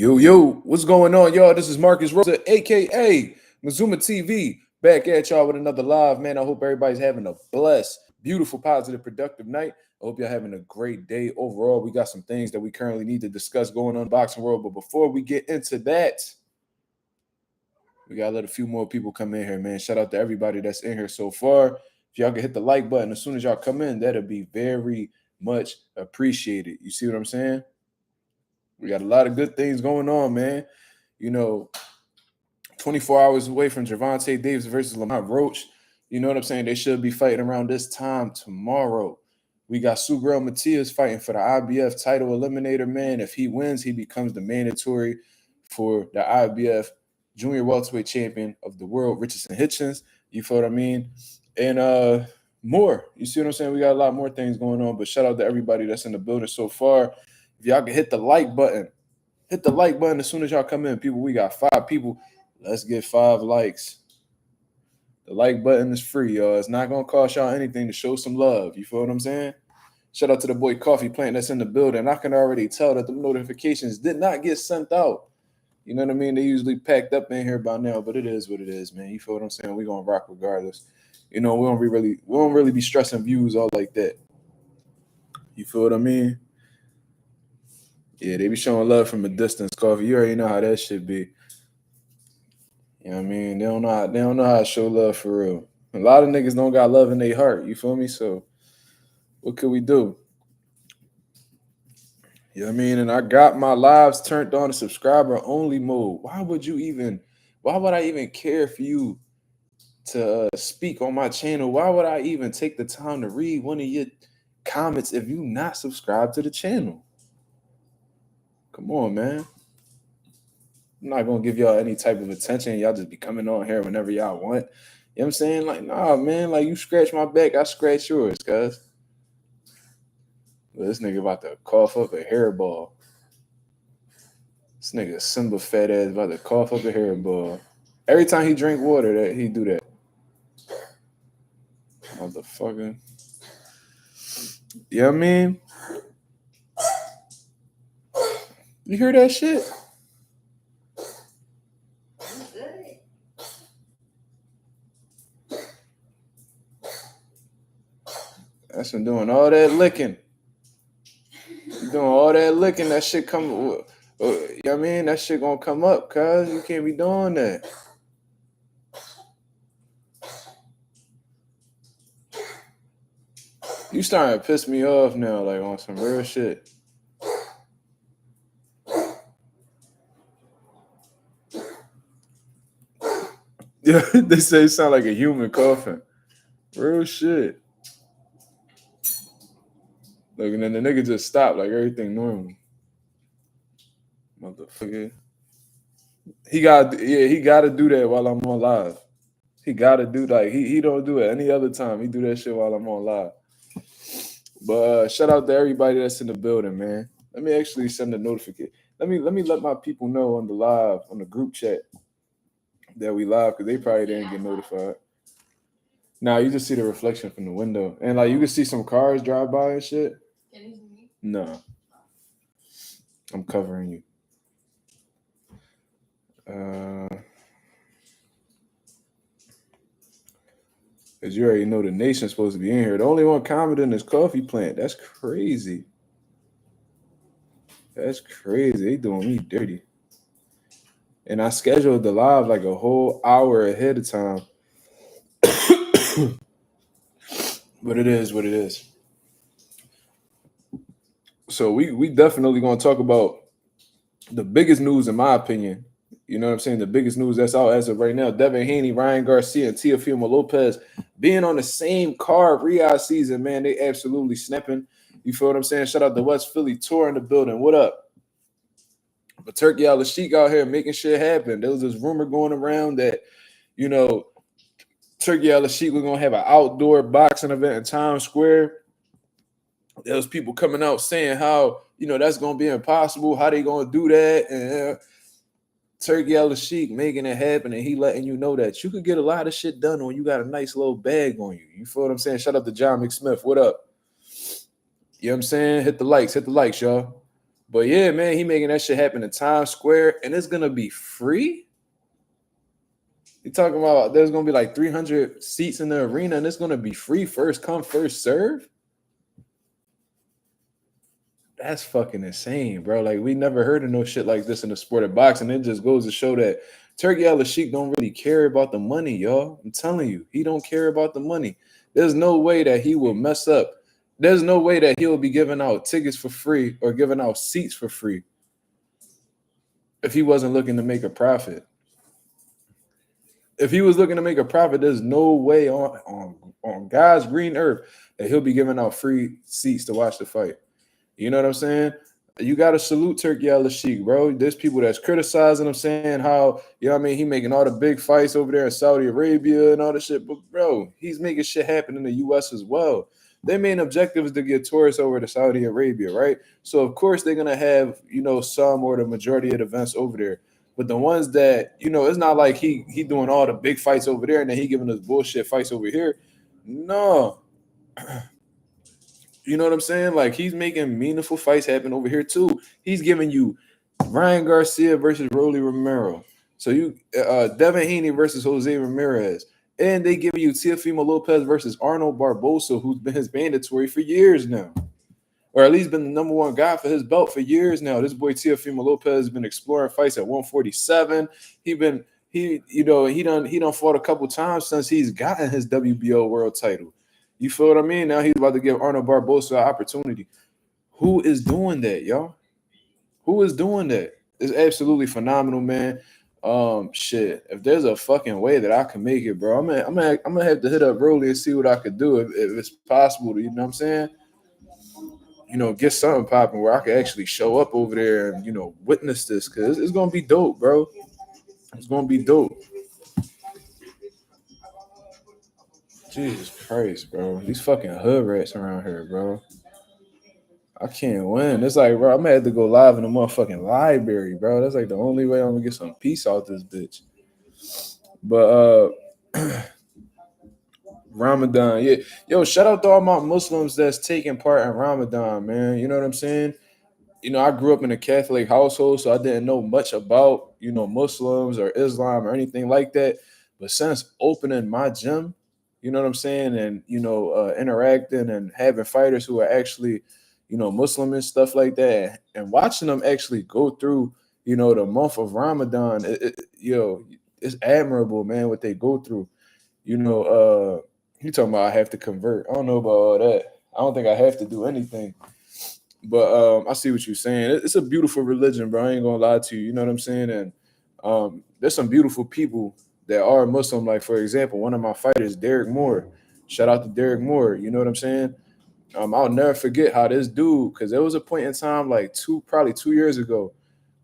Yo, what's going on, y'all? This is Marcus Rosa, aka Mazuma TV, back at y'all with another live. Man, I hope everybody's having a blessed, beautiful, positive, productive night. I hope y'all having a great day overall. We got some things that we currently need to discuss going on in the boxing world, but before we get into that, we gotta let a few more people come in here, man. Shout out to everybody that's in here so far. If y'all can hit the like button as soon as y'all come in, that'll be very much appreciated. You see what I'm saying? We got a lot of good things going on, man. 24 hours away from Gervonta Davis versus Roach. You know what I'm saying? They should be fighting around this time tomorrow. We got Subriel Matías fighting for the IBF title eliminator, man. If he wins, he becomes the mandatory for the IBF junior welterweight champion of the world, Richardson Hitchens. You feel what I mean? And more. You see what I'm saying? We got a lot more things going on, but shout out to everybody that's in the building so far. If y'all can hit the like button as soon as y'all come in. People, we got 5 people. Let's get 5 likes. The like button is free, y'all. It's not going to cost y'all anything to show some love. You feel what I'm saying? Shout out to the boy Coffee Plant that's in the building. I can already tell that the notifications did not get sent out. You know what I mean? They usually packed up in here by now, but it is what it is, man. You feel what I'm saying? We're going to rock regardless. We don't really be stressing views all like that. You feel what I mean? Yeah, they be showing love from a distance, Coffee. You already know how that shit be. You know what I mean? They don't know how to show love for real. A lot of niggas don't got love in their heart. You feel me? So what could we do? You know what I mean? And I got my lives turned on to subscriber only mode. Why would I even care for you to speak on my channel? Why would I even take the time to read one of your comments if you not subscribed to the channel? Come on, man. I'm not going to give y'all any type of attention. Y'all just be coming on here whenever y'all want. You know what I'm saying? Like, nah, man. Like, you scratch my back, I scratch yours, cuz. Well, this nigga about to cough up a hairball. This nigga Simba fat ass about to cough up a hairball. Every time he drink water, he do that. Motherfucker. You know what I mean? You hear that shit? That's been doing all that licking. You doing all that licking, that shit come. You know what I mean? That shit gonna come up, cuz you can't be doing that. You starting to piss me off now, like on some real shit. Yeah, they say it sound like a human coughing. Real shit. Look, and then the nigga just stopped, like everything normal. Motherfucker. He gotta do that while I'm on live. He gotta do like he don't do it any other time. He do that shit while I'm on live. But shout out to everybody that's in the building, man. Let me actually send a notification. Let me let my people know on the live, on the group chat that we live, because they probably didn't get notified. Nah, you just see the reflection from the window. And like you can see some cars drive by and shit. Can you see me? No. I'm covering you. As you already know, the nation's supposed to be in here. The only one commenting is Coffee Plant. That's crazy. That's crazy. They doing me dirty. And I scheduled the live like a whole hour ahead of time. But it is what it is. So we definitely gonna talk about the biggest news, in my opinion. You know what I'm saying? The biggest news that's out as of right now. Devin, Haney, Ryan Garcia, and Teofimo Lopez being on the same card Riyadh season, man. They absolutely snapping. You feel what I'm saying? Shout out to West Philly tour in the building. What up? But Turki Alalshikh out here making shit happen. There was this rumor going around that, Turki Alalshikh was going to have an outdoor boxing event in Times Square. There was people coming out saying how, that's going to be impossible. How they going to do that? And Turki Alalshikh making it happen, and he letting you know that you could get a lot of shit done when you got a nice little bag on you. You feel what I'm saying? Shout out to John McSmith. What up? You know what I'm saying? Hit the likes, y'all. But yeah, man, he making that shit happen in Times Square, and it's gonna be free. You talking about there's gonna be like 300 seats in the arena, and it's gonna be free, first come, first serve. That's fucking insane, bro. Like we never heard of no shit like this in the sport of boxing. It just goes to show that Turki Alalshikh don't really care about the money, y'all. I'm telling you, he don't care about the money. There's no way that he will mess up. There's no way that he'll be giving out tickets for free or giving out seats for free if he wasn't looking to make a profit. If he was looking to make a profit, there's no way on God's green earth that he'll be giving out free seats to watch the fight. You know what I'm saying? You got to salute Turki Alalshikh, bro. There's people that's criticizing him, saying how, you know what I mean, he making all the big fights over there in Saudi Arabia and all this shit. But, bro, he's making shit happen in the U.S. as well. Their main objective is to get tourists over to Saudi Arabia, right? So, of course, they're going to have, you know, some or the majority of the events over there. But the ones that, you know, it's not like he doing all the big fights over there and then he giving us bullshit fights over here. No. You know what I'm saying? Like he's making meaningful fights happen over here too. He's giving you Ryan Garcia versus Rolly Romero. So you Devin Haney versus Jose Ramirez. And they give you Teofimo Lopez versus Arnold Barbosa, who's been his mandatory for years now. Or at least been the number one guy for his belt for years now. This boy Teofimo Lopez has been exploring fights at 147. He done fought a couple times since he's gotten his WBO world title. You feel what I mean? Now he's about to give Arnold Barbosa an opportunity. Who is doing that, y'all? Who is doing that? It's absolutely phenomenal, man. Shit. If there's a fucking way that I can make it, bro, I'm gonna have to hit up Rolly and see what I could do if it's possible. You know what I'm saying? You know, get something popping where I could actually show up over there and, you know, witness this, because it's gonna be dope, bro. It's gonna be dope. Jesus Christ, bro. These fucking hood rats around here, bro. I can't win. It's like, bro, I'm gonna have to go live in the motherfucking library, bro. That's like the only way I'm gonna get some peace out this bitch. But Ramadan, yeah. Yo, shout out to all my Muslims that's taking part in Ramadan, man. You know what I'm saying? You know, I grew up in a Catholic household, so I didn't know much about, you know, Muslims or Islam or anything like that. But since opening my gym, you know what I'm saying, and, you know, interacting and having fighters who are actually, you know, Muslim and stuff like that, and watching them actually go through, you know, the month of Ramadan, it's admirable, man, what they go through. You know, you talking about I have to convert. I don't know about all that. I don't think I have to do anything. But I see what you're saying. It's a beautiful religion, bro. I ain't gonna lie to you. You know what I'm saying? And there's some beautiful people that are Muslim. Like, for example, one of my fighters, Derek Moore. Shout out to Derek Moore. You know what I'm saying? I'll never forget how this dude, because there was a point in time, like probably 2 years ago,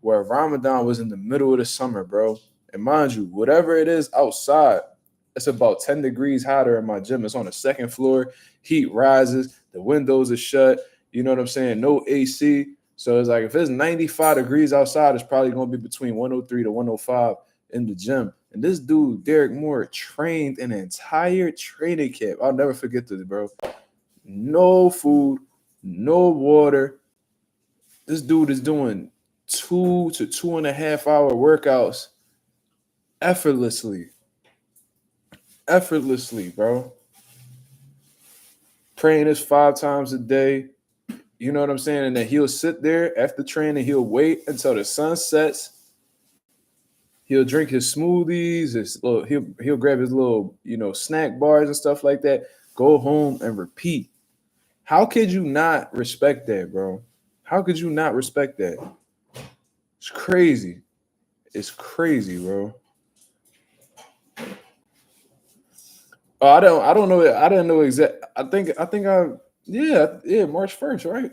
where Ramadan was in the middle of the summer, bro. And mind you, whatever it is outside, it's about 10 degrees hotter in my gym. It's on the second floor. Heat rises. The windows are shut. You know what I'm saying? No AC. So it's like if it's 95 degrees outside, it's probably going to be between 103 to 105 in the gym. And this dude, Derek Moore, trained an entire training camp. I'll never forget this, bro. No food, no water. This dude is doing 2 to 2.5 hour workouts effortlessly. Effortlessly, bro. Praying this 5 times a day. You know what I'm saying? And then he'll sit there after training. He'll wait until the sun sets. He'll drink his smoothies. He'll grab his little, you know, snack bars and stuff like that. Go home and repeat. How could you not respect that, bro? How could you not respect that? It's crazy. It's crazy, bro. Oh, I don't know. I didn't know exact. Yeah, March 1st, right?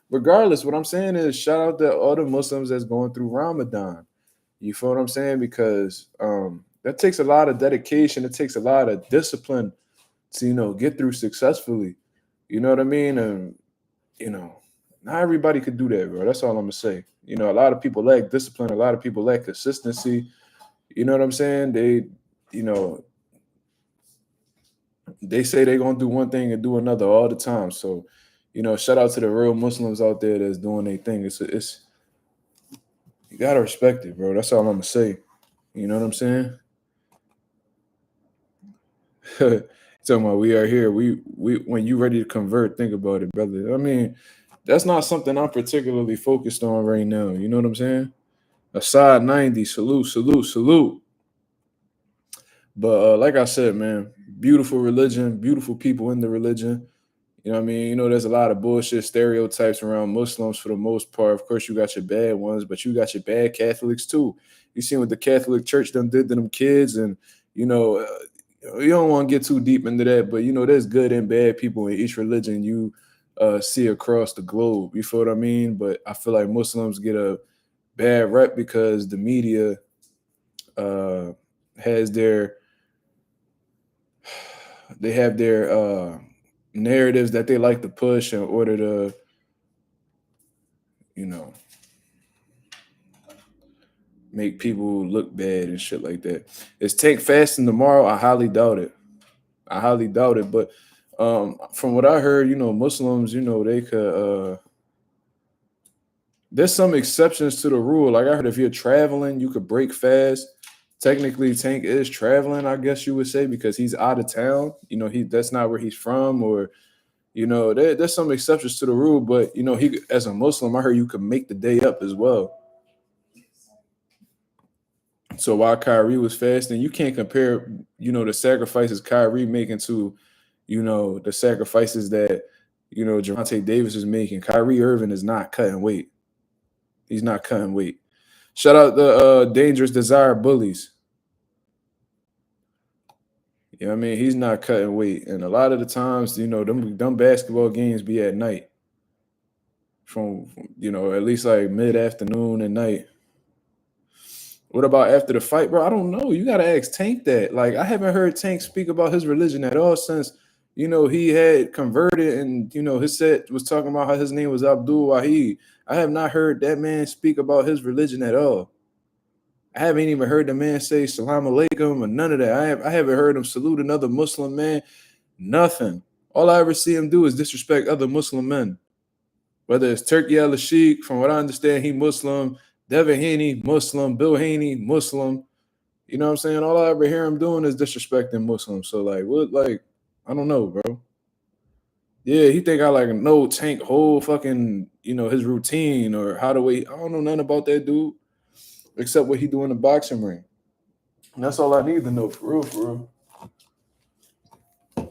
Regardless, what I'm saying is shout out to all the Muslims that's going through Ramadan. You feel what I'm saying? Because that takes a lot of dedication. It takes a lot of discipline to, you know, get through successfully. You know what I mean? And, you know, not everybody could do that, bro. That's all I'm going to say. You know, a lot of people lack discipline. A lot of people lack consistency. You know what I'm saying? You know, they say they're going to do one thing and do another all the time. So, shout out to the real Muslims out there that's doing their thing. It's you gotta respect it, bro. That's all I'm gonna say. You know what I'm saying? Talking about we are here. We when you ready to convert, think about it, brother. I mean, that's not something I'm particularly focused on right now. You know what I'm saying? Aside 90, salute, salute, salute. But like I said, man, beautiful religion, beautiful people in the religion. You know what I mean? There's a lot of bullshit stereotypes around Muslims for the most part. Of course, you got your bad ones, but you got your bad Catholics too. You seen what the Catholic Church done did to them kids, and you know, you don't want to get too deep into that, but there's good and bad people in each religion you see across the globe. You feel what I mean? But I feel like Muslims get a bad rep because the media uh, has their they have their narratives that they like to push in order to, you know, make people look bad and shit like that. Is Tank fasting tomorrow? I highly doubt it. I highly doubt it. But from what I heard, Muslims, they could. There's some exceptions to the rule. Like I heard, if you're traveling, you could break fast. Technically, Tank is traveling, I guess you would say, because he's out of town. That's not where he's from, or there's some exceptions to the rule. But he, as a Muslim, I heard you could make the day up as well. So while Kyrie was fasting, you can't compare, the sacrifices Kyrie making to, the sacrifices that, Javante Davis is making. Kyrie Irving is not cutting weight. He's not cutting weight. Shout out the Dangerous Desire Bullies. You know what I mean? He's not cutting weight. And a lot of the times, them basketball games be at night. From at least like mid-afternoon and night. What about after the fight, bro? I don't know. You gotta ask Tank that. Like, I haven't heard Tank speak about his religion at all since he had converted, and his set was talking about how his name was Abdul Wahid. I have not heard that man speak about his religion at all. I haven't even heard the man say Salam Alaikum or none of that. I haven't heard him salute another Muslim man. Nothing. All I ever see him do is disrespect other Muslim men. Whether it's Turki Alalshikh, from what I understand, he Muslim. Devin Haney, Muslim. Bill Haney, Muslim. You know what I'm saying? All I ever hear him doing is disrespecting Muslims. So, like, what, like, I don't know, bro. Yeah, he think I, like, know Tank whole fucking, his routine or how to wait. I don't know nothing about that dude except what he do in the boxing ring. And that's all I need to know, for real, for real. You know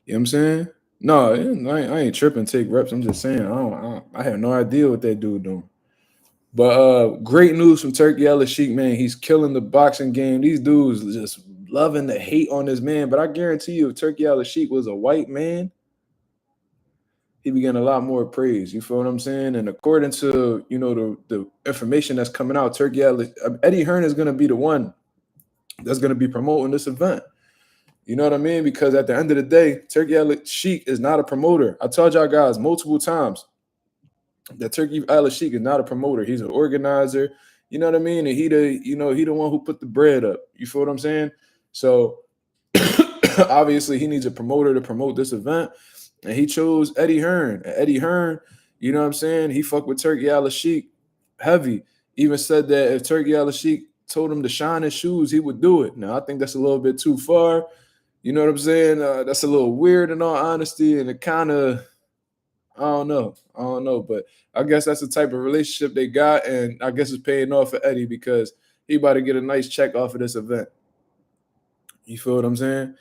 what I'm saying? No, I ain't tripping, take reps. I'm just saying, I have no idea what that dude doing. But great news from Turki Alalshikh, man. He's killing the boxing game. These dudes just loving the hate on this man. But I guarantee you, if Turki Alalshikh was a white man, he'd be getting a lot more praise. You feel what I'm saying? And according to the information that's coming out, Eddie Hearn is going to be the one that's going to be promoting this event. You know what I mean? Because at the end of the day, Turki Alalshikh is not a promoter. I told y'all guys multiple times that Turki Alalshikh is not a promoter. He's an organizer. You know what I mean? And he the one who put the bread up. You feel what I'm saying? So obviously he needs a promoter to promote this event. And he chose Eddie Hearn. And Eddie Hearn, you know what I'm saying? He fucked with Turki Alalshikh heavy. Even said that if Turki Alalshikh told him to shine his shoes, he would do it. Now, I think that's a little bit too far. You know what I'm saying? That's a little weird in all honesty. And it kind of, I don't know. But I guess that's the type of relationship they got. And I guess it's paying off for Eddie because he about to get a nice check off of this event. You feel what I'm saying?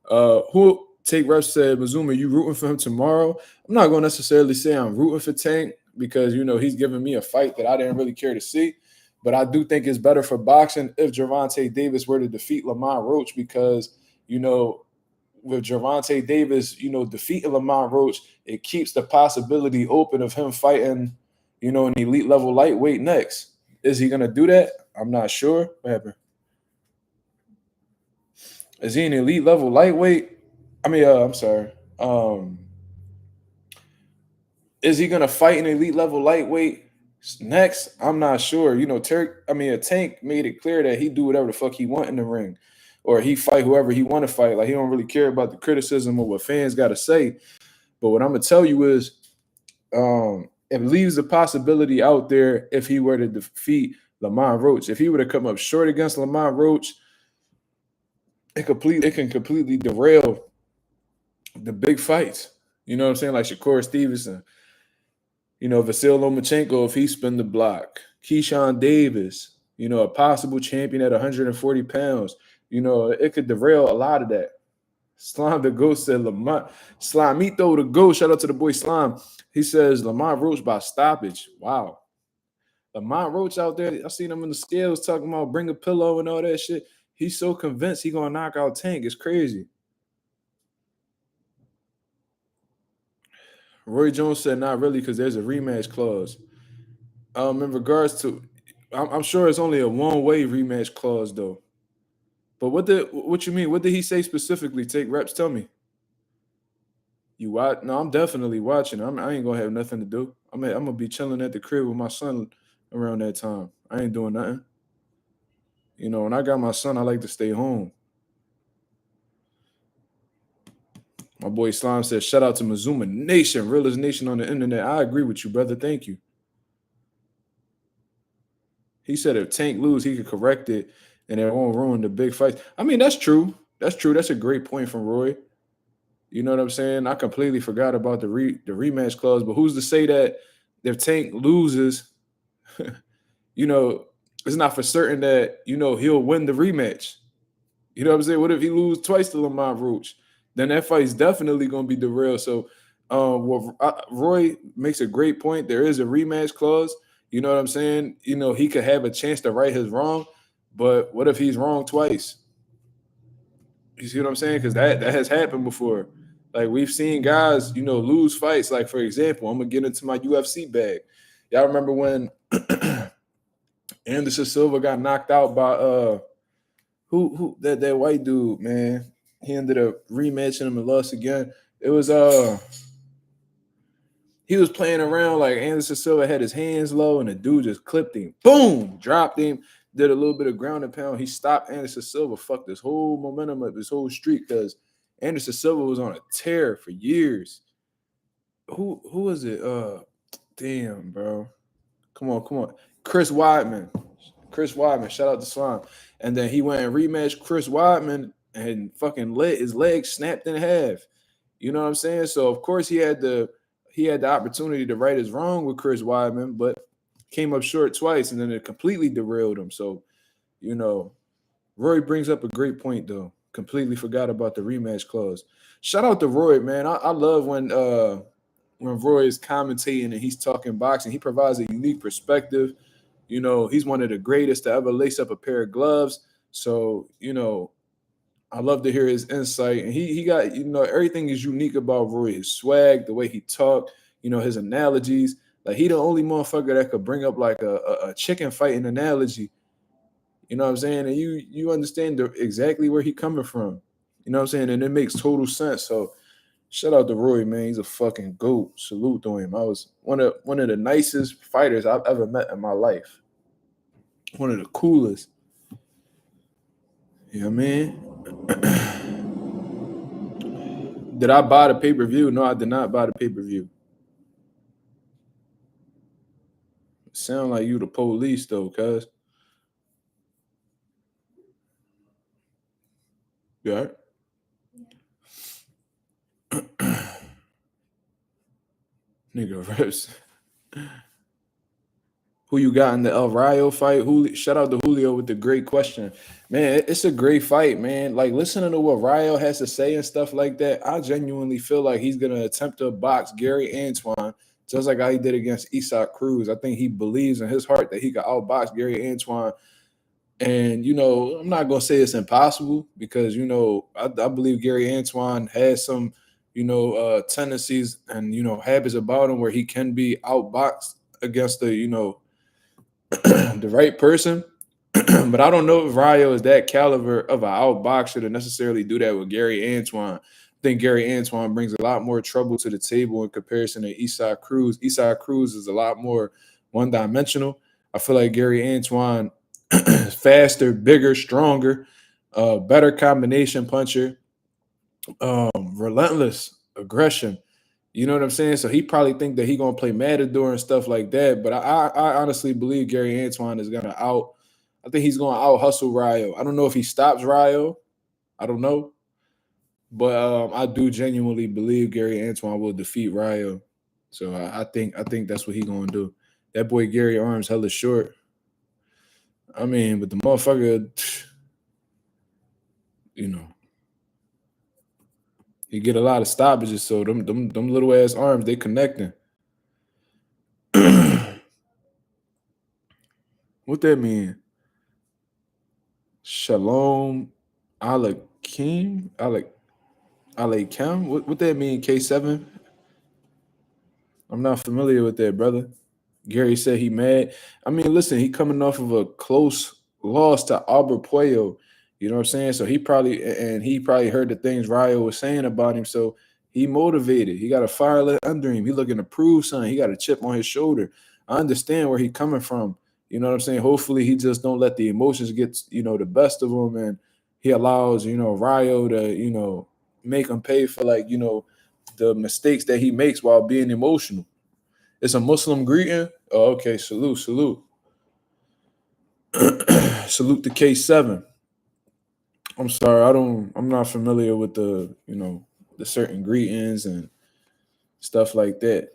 Who Take Reps said, Mazuma, you rooting for him tomorrow? I'm not going to necessarily say I'm rooting for Tank because, he's giving me a fight that I didn't really care to see. But I do think it's better for boxing if Javante Davis were to defeat Lamont Roach because, with Javante Davis, defeating Lamont Roach, it keeps the possibility open of him fighting, an elite level lightweight next. Is he going to do that? I'm not sure. What happened? Is he an elite level lightweight? I mean, I'm sorry. Is he gonna fight an elite level lightweight next? I'm not sure. Tank made it clear that he do whatever the fuck he want in the ring, or he fight whoever he want to fight. Like he don't really care about the criticism or what fans got to say. But what I'm gonna tell you is, it leaves the possibility out there if he were to defeat Lamont Roach. If he were to come up short against Lamont Roach, it can completely derail the big fights. You know what I'm saying? Like Shakur Stevenson, Vasil Lomachenko, if he spin the block, Keyshawn Davis, a possible champion at 140 pounds. It could derail a lot of that. Slime the Ghost said Lamont. Slimito the Ghost. Shout out to the boy Slime. He says Lamont Roach by stoppage. Wow. Lamont Roach out there, I seen him in the scales talking about bring a pillow and all that shit. He's so convinced he gonna knock out Tank. It's crazy. Roy Jones said not really because there's a rematch clause. In regards to, I'm sure it's only a one-way rematch clause though. But what you mean? What did he say specifically? Take reps. Tell me. You watch? No, I'm definitely watching. I ain't gonna have nothing to do. I'm gonna be chilling at the crib with my son around that time. I ain't doing nothing. When I got my son, I like to stay home. My boy Slime says, shout out to Mazuma Nation, realest nation on the internet. I agree with you, brother. Thank you. He said if Tank lose, he could correct it and it won't ruin the big fights. I mean, that's true. That's true. That's a great point from Roy. You know what I'm saying? I completely forgot about the rematch clause, but who's to say that if Tank loses, it's not for certain that, he'll win the rematch. You know what I'm saying? What if he lose twice to Lamont Roach? Then that fight's definitely going to be derailed. So Roy makes a great point. There is a rematch clause. You know what I'm saying? He could have a chance to right his wrong, but what if he's wrong twice? You see what I'm saying? Because that has happened before. Like we've seen guys, lose fights. Like for example, I'm gonna get into my UFC bag. Y'all remember when Anderson Silva got knocked out by who that white dude, man? He ended up rematching him and lost again. It was he was playing around like Anderson Silva had his hands low and the dude just clipped him. Boom, dropped him, did a little bit of ground and pound. He stopped Anderson Silva, fucked this whole momentum of his whole streak because Anderson Silva was on a tear for years. Who was it? Damn, bro. Come on. Chris Weidman. Shout out to Slime. And then he went and rematched Chris Weidman and fucking his leg snapped in half. You know what I'm saying? So of course he had the opportunity to right his wrong with Chris Weidman, but came up short twice and then it completely derailed him. So, Roy brings up a great point though. Completely forgot about the rematch clause. Shout out to Roy, man. I love when Roy is commentating and he's talking boxing. He provides a unique perspective. He's one of the greatest to ever lace up a pair of gloves. So, I love to hear his insight. And he got, everything is unique about Roy. His swag, the way he talked, his analogies. Like he the only motherfucker that could bring up like a chicken fighting analogy. You know what I'm saying? And you understand exactly where he coming from. You know what I'm saying? And it makes total sense. So shout out to Roy, man. He's a fucking GOAT. Salute to him. I was one of the nicest fighters I've ever met in my life. One of the coolest. You know what I mean? Did I buy the pay-per-view? No, I did not buy the pay-per-view. Sound like you the police though, cuz. Yeah. Nigga reps. Who you got in the El Rayo fight? Shout out to Julio with the great question. Man, it's a great fight, man. Like listening to what Rayo has to say and stuff like that, I genuinely feel like he's gonna attempt to box Gary Antoine just like how he did against Isaac Cruz. I think he believes in his heart that he could outbox Gary Antoine. And I'm not gonna say it's impossible because I believe Gary Antoine has some tendencies and habits about him where he can be outboxed against the the right person. But I don't know if Rayo is that caliber of an outboxer to necessarily do that with Gary Antoine. I think Gary Antoine brings a lot more trouble to the table in comparison to Isaac Cruz. Isaac Cruz is a lot more one-dimensional. I feel like Gary Antoine is faster, bigger, stronger, better combination puncher, relentless aggression. You know what I'm saying? So he probably think that he gonna play Matador and stuff like that. But I honestly believe Gary Antoine is gonna out. I think he's gonna out hustle Ryo. I don't know if he stops Ryo. I don't know. But I do genuinely believe Gary Antoine will defeat Ryo. So I think that's what he gonna do. That boy Gary arms hella short. I mean, but the motherfucker, you know, he get a lot of stoppages. So them little ass arms, they connecting. What that mean? Shalom Alekim? Alekim? What that mean, K7? I'm not familiar with that, brother. Gary said he mad. I mean, listen, he coming off of a close loss to Albert Puello. You know what I'm saying? So he probably heard the things Ryo was saying about him. So he motivated. He got a fire lit under him. He looking to prove something. He got a chip on his shoulder. I understand where he coming from. You know what I'm saying? Hopefully he just don't let the emotions get, the best of him, and he allows, Ryo to, make him pay for the mistakes that he makes while being emotional. It's a Muslim greeting. Oh, okay. Salute, salute. Salute to K7. I'm sorry, I'm not familiar with the certain greetings and stuff like that.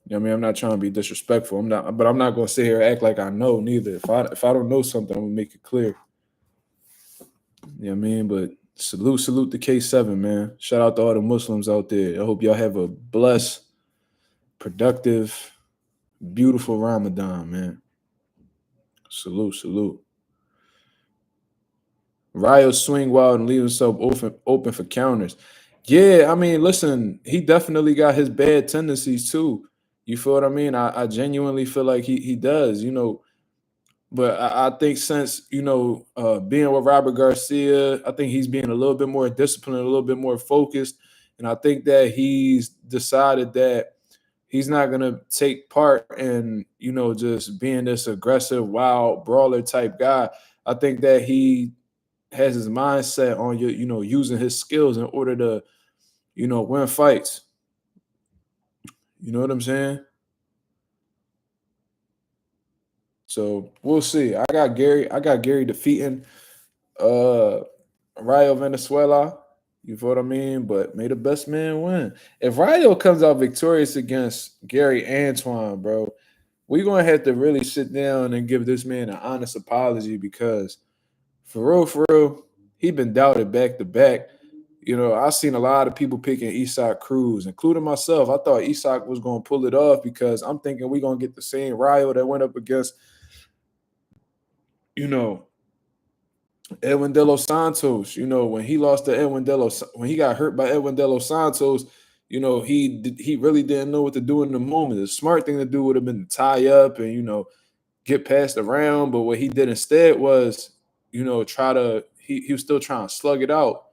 You know what I mean? I'm not trying to be disrespectful. I'm not gonna sit here and act like I know neither. If I don't know something, I'm gonna make it clear. You know what I mean? But salute to K7, man. Shout out to all the Muslims out there. I hope y'all have a blessed, productive, beautiful Ramadan, man. Salute. Ryo swing wild and leave himself open for counters. Yeah, I mean, listen, he definitely got his bad tendencies too. You feel what I mean? I genuinely feel like he does, But I think since being with Robert Garcia, I think he's being a little bit more disciplined, a little bit more focused, and I think that he's decided that he's not gonna take part in just being this aggressive, wild brawler type guy. I think that he has his mindset on using his skills in order to win fights. You know what I'm saying? So we'll see. I got Gary defeating uh Ryo Venezuela. You feel what I mean? But may the best man win. If Ryo comes out victorious against Gary Antoine, bro, we're gonna have to really sit down and give this man an honest apology, because for real, he been doubted back to back. I've seen a lot of people picking Isak Cruz, including myself. I thought Isak was going to pull it off, because I'm thinking we're going to get the same Ryo that went up against, you know, Edwin De Los Santos. When he lost to when he got hurt by Edwin De Los Santos, he really didn't know what to do in the moment. The smart thing to do would have been to tie up and, get past the round. But what he did instead was, he was still trying to slug it out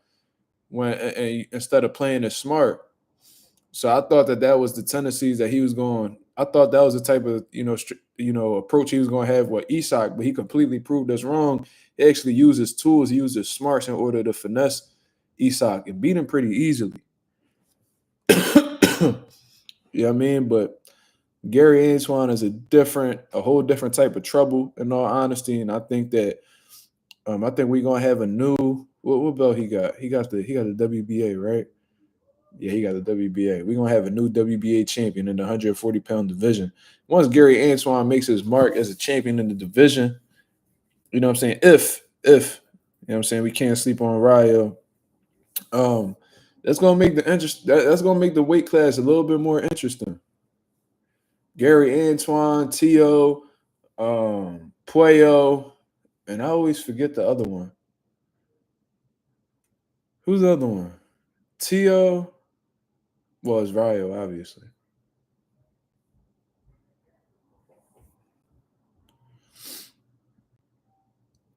instead of playing it smart. So I thought that was the tendencies that he was going. I thought that was the type of approach he was going to have with Isak, but he completely proved us wrong. He actually used his tools, he used his smarts in order to finesse Isak and beat him pretty easily. You know what I mean? But Gary Antoine is a whole different type of trouble, in all honesty. And I think that I think we're gonna have a new what belt he got? He got the WBA, right? Yeah, he got the WBA. We're gonna have a new WBA champion in the 140-pound division. Once Gary Antoine makes his mark as a champion in the division, you know what I'm saying? If you know what I'm saying, we can't sleep on Ryo. That's gonna make that's gonna make the weight class a little bit more interesting. Gary Antoine, Tio, Puello, and I always forget the other one. Who's the other one? Tio. Well, it's Ryo, obviously.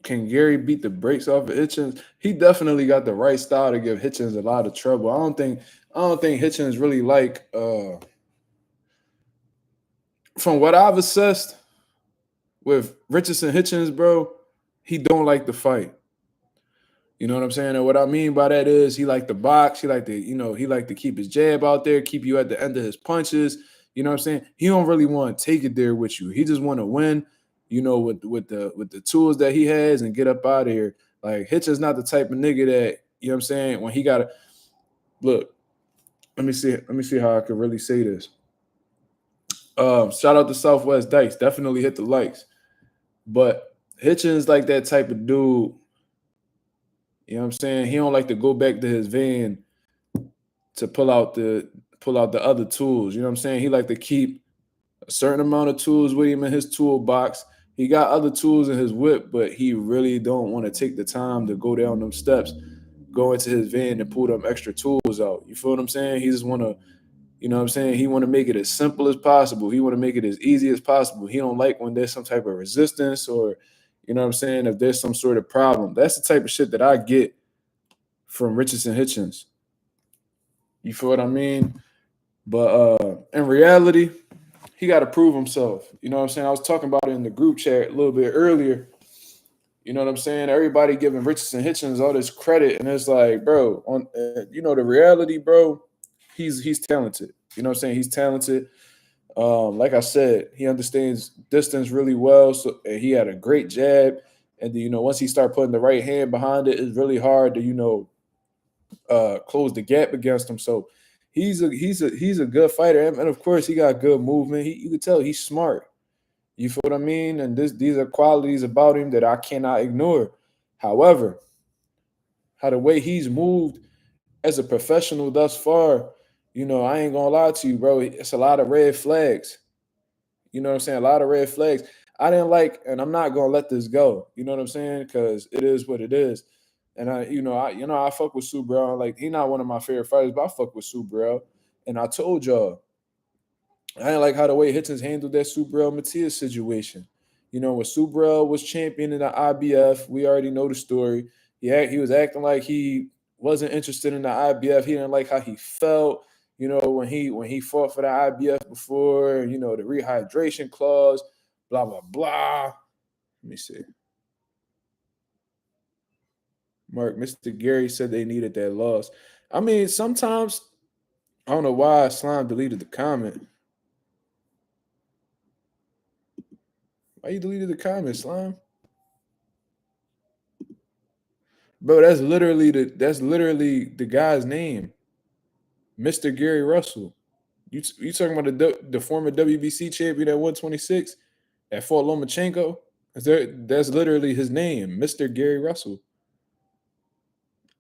Can Gary beat the brakes off of Hitchens? He definitely got the right style to give Hitchens a lot of trouble. I don't think Hitchens really from what I've assessed with Richardson Hitchens, bro, he don't like the fight. You know what I'm saying? And what I mean by that is he like to box. He like to, he like to keep his jab out there, keep you at the end of his punches. You know what I'm saying? He don't really want to take it there with you. He just want to win, with the tools that he has and get up out of here. Like Hitchens not the type of nigga that, you know what I'm saying, when he gotta look, let me see how I could really say this. Shout out to Southwest Dice. Definitely hit the likes. But Hitchens like that type of dude. You know what I'm saying? He don't like to go back to his van to pull out the other tools. You know what I'm saying? He like to keep a certain amount of tools with him in his toolbox. He got other tools in his whip, but he really don't want to take the time to go down them steps, go into his van and pull them extra tools out. You feel what I'm saying? He just want to, you know what I'm saying? He want to make it as simple as possible. He want to make it as easy as possible. He don't like when there's some type of resistance or, you know what I'm saying, if there's some sort of problem. That's the type of shit that I get from Richardson Hitchens. You feel what I mean? But in reality, he got to prove himself. You know what I'm saying? I was talking about it in the group chat a little bit earlier. You know what I'm saying? Everybody giving Richardson Hitchens all this credit, and it's like, bro, the reality, bro. He's talented. You know what I'm saying? He's talented. Like I said, he understands distance really well. So and he had a great jab, and then, once he start putting the right hand behind it, it's really hard to close the gap against him. So he's a good fighter, and of course he got good movement. You can tell he's smart. You feel what I mean? And these are qualities about him that I cannot ignore. However, how the way he's moved as a professional thus far, I ain't gonna lie to you, bro. It's a lot of red flags. You know what I'm saying? A lot of red flags. I didn't like, and I'm not gonna let this go. You know what I'm saying? Because it is what it is. And I fuck with Subriel. Like he not one of my favorite fighters, but I fuck with Subriel. And I told y'all, I didn't like how the way Hitchens handled that Subriel Matías situation. When Subriel was champion in the IBF, we already know the story. He was acting like he wasn't interested in the IBF. He didn't like how he felt. When he fought for the IBF before, the rehydration clause, blah blah blah. Let me see. Mr. Gary said they needed that loss. I mean, sometimes I don't know why Slime deleted the comment. Why you deleted the comment, Slime? Bro, that's literally the guy's name, Mr. Gary Russell. You talking about the former WBC champion at 126 that fought Lomachenko? That's literally his name, Mr. Gary Russell.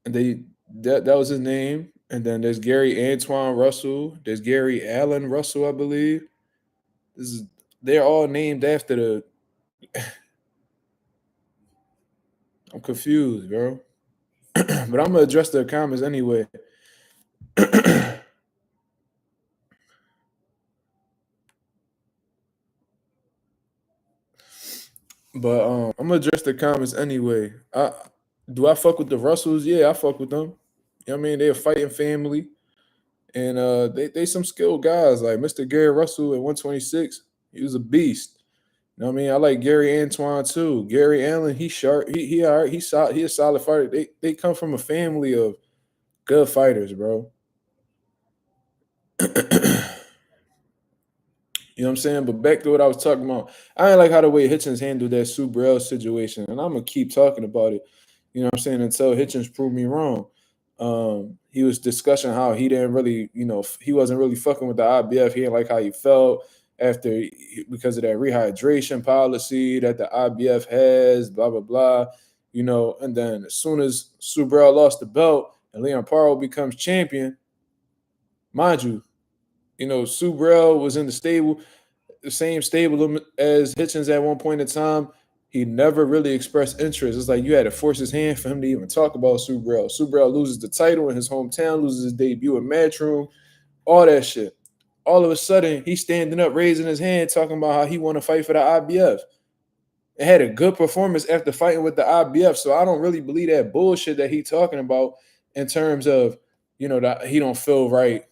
And that was his name. And then there's Gary Antoine Russell. There's Gary Allen Russell, I believe. They're all named after the. I'm confused, bro. But I'm gonna address the comments anyway. But I'm gonna address the comments anyway. Do I fuck with the Russells? Yeah, I fuck with them. You know what I mean? They're a fighting family. And they some skilled guys like Mr. Gary Russell at 126. He was a beast. You know what I mean? I like Gary Antoine too. Gary Allen, he's sharp. He all right. He a solid fighter. They come from a family of good fighters, bro. You know what I'm saying? But back to what I was talking about. I ain't like how the way Hitchens handled that Subriel situation. And I'm gonna keep talking about it. You know what I'm saying? Until Hitchens proved me wrong. He was discussing how he didn't really, he wasn't really fucking with the IBF. He didn't like how he felt because of that rehydration policy that the IBF has, blah, blah, blah. And then as soon as Subriel lost the belt and Leon Paro becomes champion, mind you, Subriel was in the same stable as Hitchens at one point in time. He never really expressed interest. It's like you had to force his hand for him to even talk about Subriel. Subriel loses the title in his hometown, loses his debut in Matchroom, all that shit. All of a sudden, he's standing up, raising his hand, talking about how he want to fight for the IBF. And had a good performance after fighting with the IBF. So I don't really believe that bullshit that he talking about in terms of, that he don't feel right.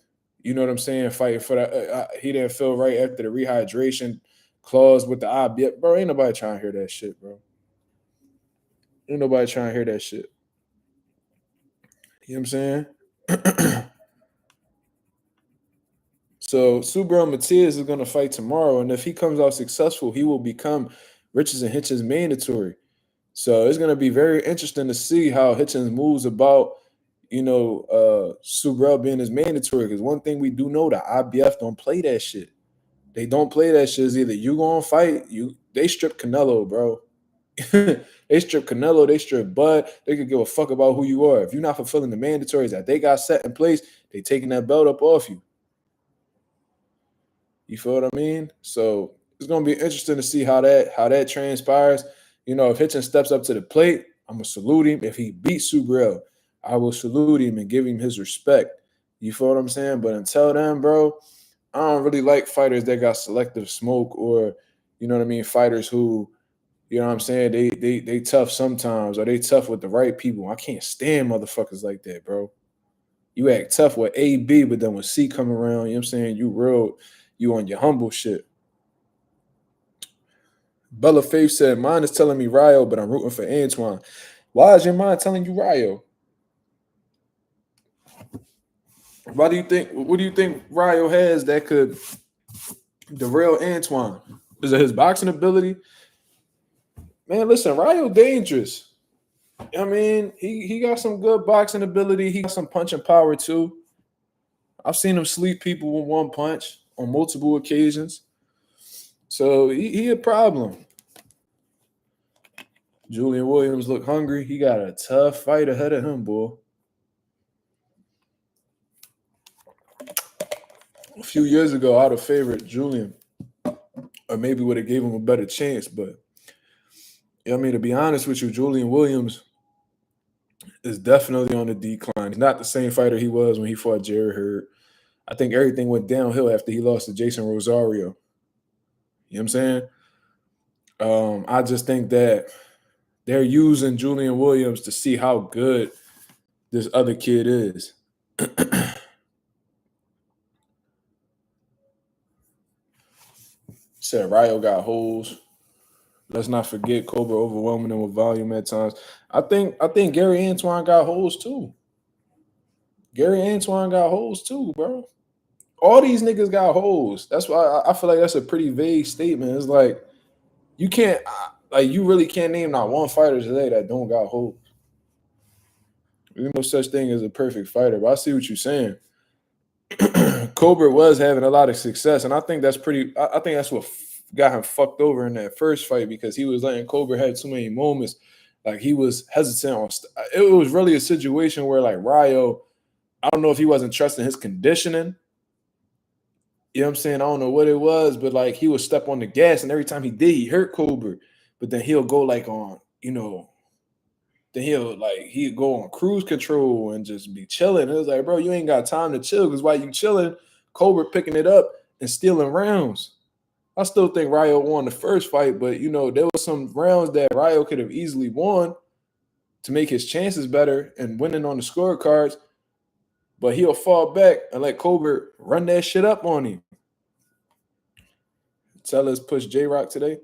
You know what I'm saying? Fighting for that. He didn't feel right after the rehydration clause with the IBF. Bro, ain't nobody trying to hear that shit, bro. Ain't nobody trying to hear that shit. You know what I'm saying? So Subriel Matías is going to fight tomorrow, and if he comes out successful, he will become Richards and Hitchens mandatory. So it's going to be very interesting to see how Hitchens moves about, Subriel being his mandatory. Because one thing we do know, the IBF don't play that shit. They don't play that shit. It's either you gonna fight, they strip Canelo, bro. They strip Canelo, they strip Bud. They could give a fuck about who you are. If you're not fulfilling the mandatories that they got set in place, they taking that belt up off you. You feel what I mean? So it's gonna be interesting to see how that transpires. If Hitchens steps up to the plate, I'm gonna salute him. If he beats Subriel, I will salute him and give him his respect. You feel what I'm saying? But until then, bro, I don't really like fighters that got selective smoke, or you know what I mean, fighters who, you know what I'm saying, they tough sometimes, or they tough with the right people. I can't stand motherfuckers like that, bro. You act tough with A, B, but then when C come around, you know what I'm saying, you on your humble shit. Bella Faith said, mine is telling me Ryo, but I'm rooting for Antoine. Why is your mind telling you Ryo? What do you think Ryo has that could derail Antoine? Is it his boxing ability? Man, listen, Ryo dangerous. I mean, he got some good boxing ability. He got some punching power too. I've seen him sleep people with one punch on multiple occasions. So he a problem. Julian Williams look hungry. He got a tough fight ahead of him, boy. A few years ago, I'd have favored Julian, or maybe would have gave him a better chance. But I mean, to be honest with you, Julian Williams is definitely on the decline. He's not the same fighter he was when he fought Jerry Hurd. I think everything went downhill after he lost to Jason Rosario. You know what I'm saying? I just think that they're using Julian Williams to see how good this other kid is. Said Ryo got holes. Let's not forget Cobra overwhelming him with volume at times. I think Gary Antoine got holes too. Gary Antoine got holes too, bro. All these niggas got holes. That's why I feel like that's a pretty vague statement. It's like you can't, you really can't name not one fighter today that don't got holes. There's no such thing as a perfect fighter. But I see what you're saying. Cobra was having a lot of success, and I think that's pretty. I think that's what got him fucked over in that first fight, because he was letting Cobra have too many moments. Like he was hesitant on. It was really a situation where like Ryo, I don't know if he wasn't trusting his conditioning. You know what I'm saying? I don't know what it was, but like he would step on the gas, and every time he did, he hurt Cobra. But then he'll go like on, then he'd go on cruise control and just be chilling. It was like, bro, you ain't got time to chill, because while you chilling, Cobra picking it up and stealing rounds. I still think Ryo won the first fight, but there was some rounds that Ryo could have easily won to make his chances better and winning on the scorecards. But he'll fall back and let Cobra run that shit up on him. Tell us push J-Rock today.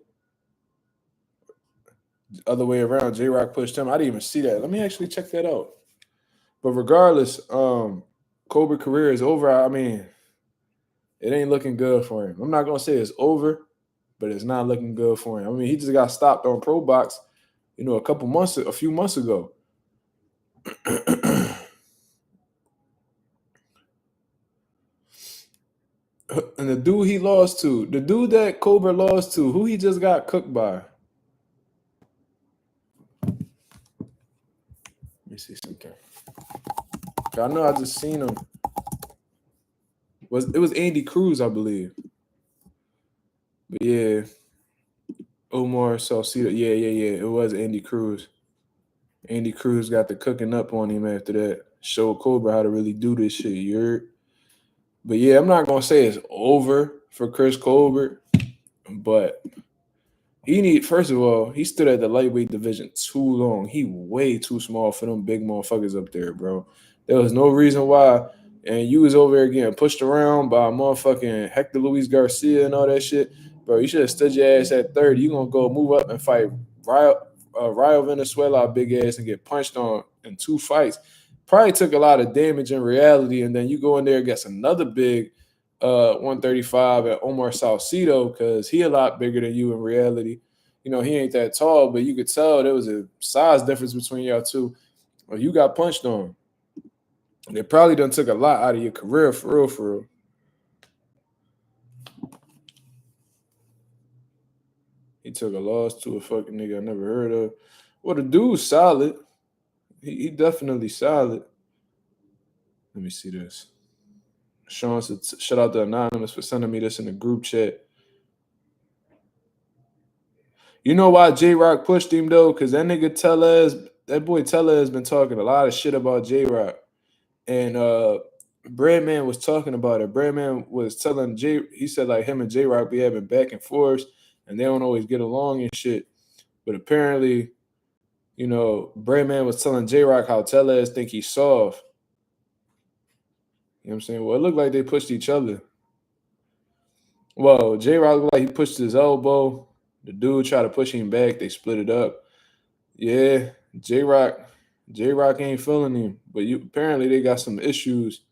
The other way around, J-Rock pushed him. I didn't even see that. Let me actually check that out. But regardless, Cobra career is over. I mean, it ain't looking good for him. I'm not gonna say it's over, but it's not looking good for him. I mean, he just got stopped on Pro Box, a few months ago. And the dude he lost to, the dude that Cobra lost to, who he just got cooked by. Let me see something. I know I just seen him. It was Andy Cruz, I believe. But yeah, Omar Salcedo. Yeah. It was Andy Cruz. Andy Cruz got the cooking up on him after that. Showed Cobra how to really do this shit. You heard? But yeah, I'm not gonna say it's over for Chris Colbert, but first of all, he stood at the lightweight division too long. He way too small for them big motherfuckers up there, bro. There was no reason why. And you was over there getting pushed around by motherfucking Hector Luis Garcia and all that shit. Bro, you should have stood your ass at 30. You gonna go move up and fight Ryo Venezuela, big ass, and get punched on in 2 fights. probably took a lot of damage in reality, and then you go in there against another big 135 at Omar Salcido because he a lot bigger than you in reality. You know, he ain't that tall, but you could tell there was a size difference between y'all two. Well, you got punched on. And it probably done took a lot out of your career, for real, for real. He took a loss to a fucking nigga I never heard of. Well, the dude's solid. He definitely solid. Let me see this. Sean said, shout out to Anonymous for sending me this in the group chat. You know why J-Rock pushed him, though? Because that nigga that boy Tella has been talking a lot of shit about J-Rock. And Breadman was talking about it. Breadman was telling he said like him and J-Rock be having back and forth, and they don't always get along and shit. But apparently, you know, Breadman was telling J-Rock how Tellez think he's soft. You know what I'm saying? Well, it looked like they pushed each other. Well, J-Rock looked like he pushed his elbow. The dude tried to push him back. They split it up. Yeah, J-Rock ain't feeling him. But apparently they got some issues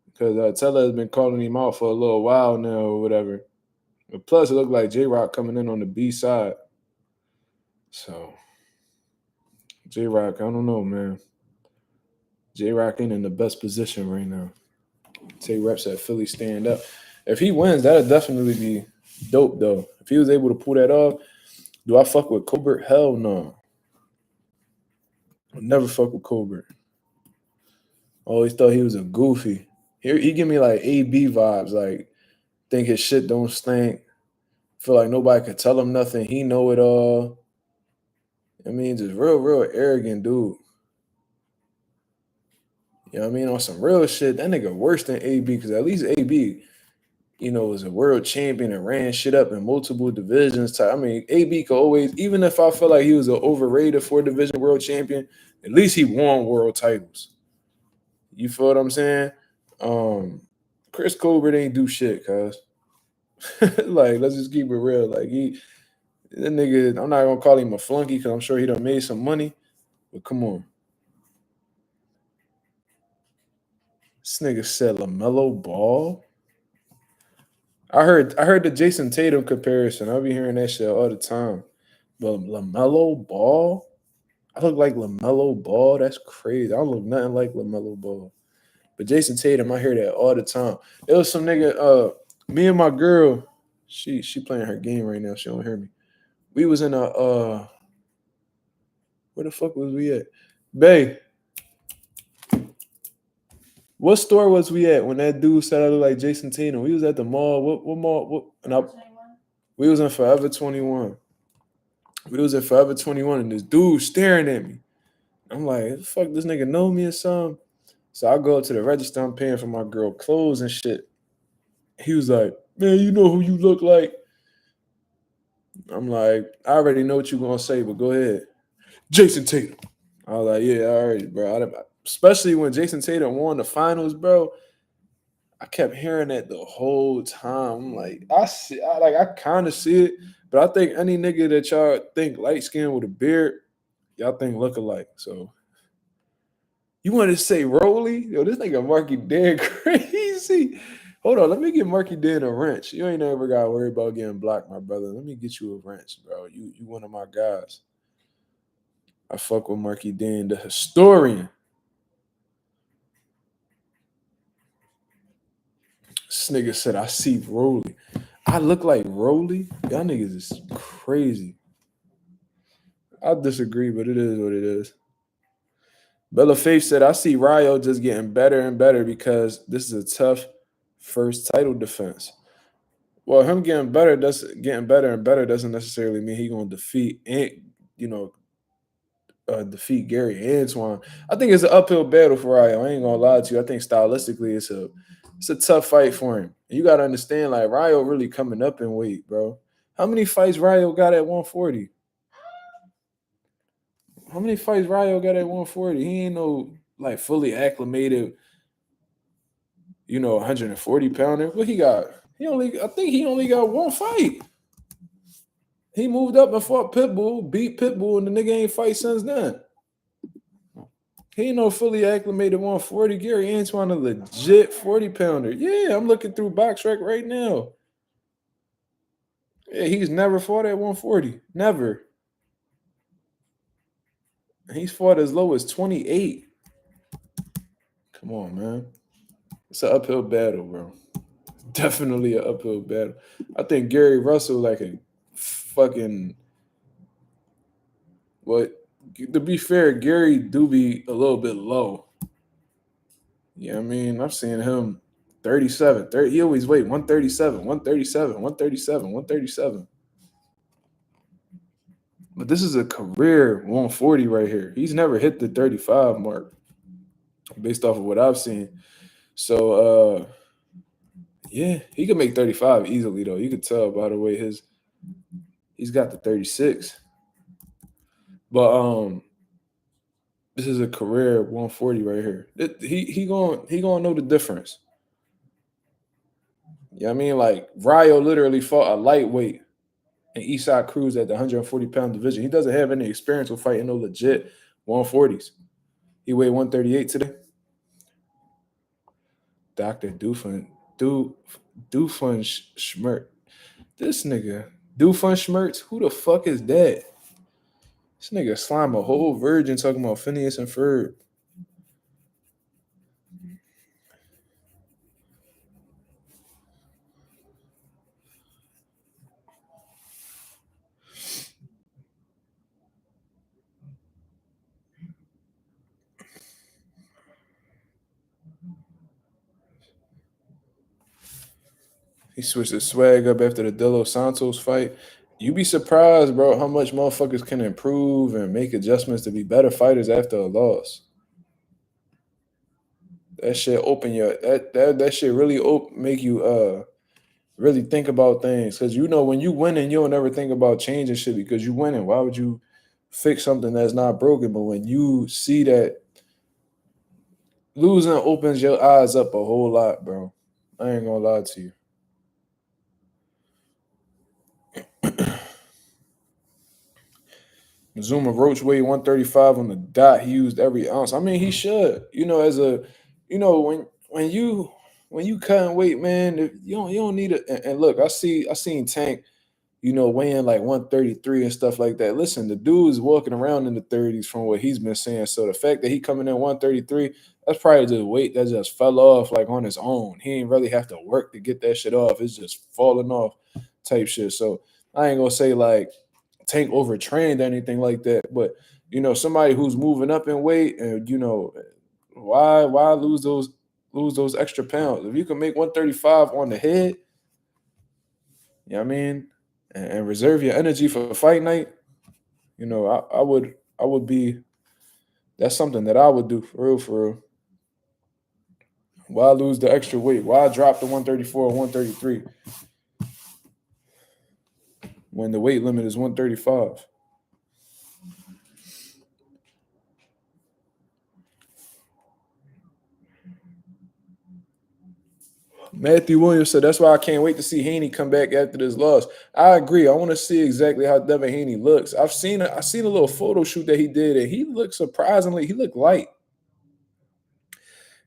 because Tella has been calling him out for a little while now or whatever. But plus, it looked like J-Rock coming in on the B side. So, J-Rock, I don't know, man. J-Rock ain't in the best position right now. Tay reps at Philly stand up. If he wins, that'll definitely be dope, though. If he was able to pull that off, do I fuck with Colbert? Hell no. I'll never fuck with Colbert. I always thought he was a goofy. He give me like AB vibes, like think his shit don't stink. Feel like nobody could tell him nothing. He know it all. I mean, just real arrogant dude. You know what I mean? On some real shit, that nigga worse than AB because at least AB, you know, was a world champion and ran shit up in multiple divisions. I mean, AB could always, even if I feel like he was an overrated 4-division world champion, at least he won world titles. You feel what I'm saying? Chris Colbert ain't do shit, cuz. Like, let's just keep it real. Like, that nigga, I'm not gonna call him a flunky because I'm sure he done made some money, but come on. This nigga said LaMelo Ball. I heard the Jason Tatum comparison. I'll be hearing that shit all the time. But LaMelo Ball? I look like LaMelo Ball? That's crazy. I don't look nothing like LaMelo Ball. But Jason Tatum, I hear that all the time. There was some nigga, me and my girl, she playing her game right now. She don't hear me. We was in where the fuck was we at? Bay. What store was we at when that dude said I look like Jason Tatum? We was at the mall. What mall? We was in Forever 21. We was in Forever 21, and this dude staring at me. I'm like, the fuck, this nigga know me or something? So I go up to the register. I'm paying for my girl clothes and shit. He was like, man, you know who you look like? I'm like, I already know what you're going to say, but go ahead. Jason Tatum. I was like, yeah, already, bro. Especially when Jason Tatum won the finals, bro. I kept hearing that the whole time. I'm like, I kind of see it, but I think any nigga that y'all think light skinned with a beard, y'all think look alike. So you want to say Rolly? Yo, this nigga Marky dead crazy. Hold on, let me get Marky dead a wrench. You ain't never got to worry about getting blocked, my brother. Let me get you a wrench, bro. You one of my guys. I fuck with Marky Dan, the historian. This nigga said, I see Rolly. I look like Rolly? Y'all niggas is crazy. I disagree, but it is what it is. Bella Faith said, I see Ryo just getting better and better because this is a tough first title defense. Well, him getting better and better doesn't necessarily mean he's gonna defeat defeat Gary Antoine. I think it's an uphill battle for Ryo. I ain't gonna lie to you. I think stylistically it's a tough fight for him. You gotta understand, like Ryo really coming up in weight, bro. How many fights Ryo got at 140? How many fights Ryo got at 140? He ain't no like fully acclimated, 140 pounder. What he got? I think he only got one fight. He moved up and fought Pitbull, beat Pitbull, and the nigga ain't fight since then. He ain't no fully acclimated 140. Gary Antoine a legit 40-pounder. Yeah, I'm looking through BoxRec right now. Yeah, he's never fought at 140. Never. He's fought as low as 28. Come on, man. It's an uphill battle, bro. Definitely an uphill battle. I think Gary Russell like a fucking what? To be fair, Gary do be a little bit low. Yeah, I mean, I've seen him 37, 30. He always weighed 137, 137, 137, 137. But this is a career 140 right here. He's never hit the 35 mark based off of what I've seen. So yeah, he could make 35 easily though. You could tell by the way he's got the 36. But this is a career 140 right here. He gonna know the difference. Yeah, I mean, like Ryo literally fought a lightweight in Eastside Cruz at the 140-pound division. He doesn't have any experience with fighting no legit 140s. He weighed 138 today. Dr. Doofenshmirtz. This nigga, Doofenshmirtz, who the fuck is that? This nigga slime a whole virgin talking about Phineas and Ferb. He switched his swag up after the De Los Santos fight. You be surprised, bro, how much motherfuckers can improve and make adjustments to be better fighters after a loss. That shit open your that shit really make you really think about things. Cause you know when you winning, you don't ever think about changing shit because you winning. Why would you fix something that's not broken? But when you see that losing opens your eyes up a whole lot, bro. I ain't gonna lie to you. Zuma Roach weighed 135 on the dot. He used every ounce. I mean, he should. You know, as a when you cutting weight, man, you don't need it. And look, I seen Tank, weighing like 133 and stuff like that. Listen, the dude's walking around in the 30s from what he's been saying. So the fact that he coming in 133, that's probably just weight that just fell off like on his own. He ain't really have to work to get that shit off. It's just falling off type shit. So I ain't gonna say like Tank overtrained or anything like that. But somebody who's moving up in weight and why lose those extra pounds? If you can make 135 on the head, you know what I mean, and reserve your energy for fight night, I would be that's something that I would do for real, for real. Why lose the extra weight? Why drop the 134 or 133 when the weight limit is 135? Matthew Williams said, that's why I can't wait to see Haney come back after this loss. I agree. I want to see exactly how Devin Haney looks. I seen a little photo shoot that he did, and he looked he looked light.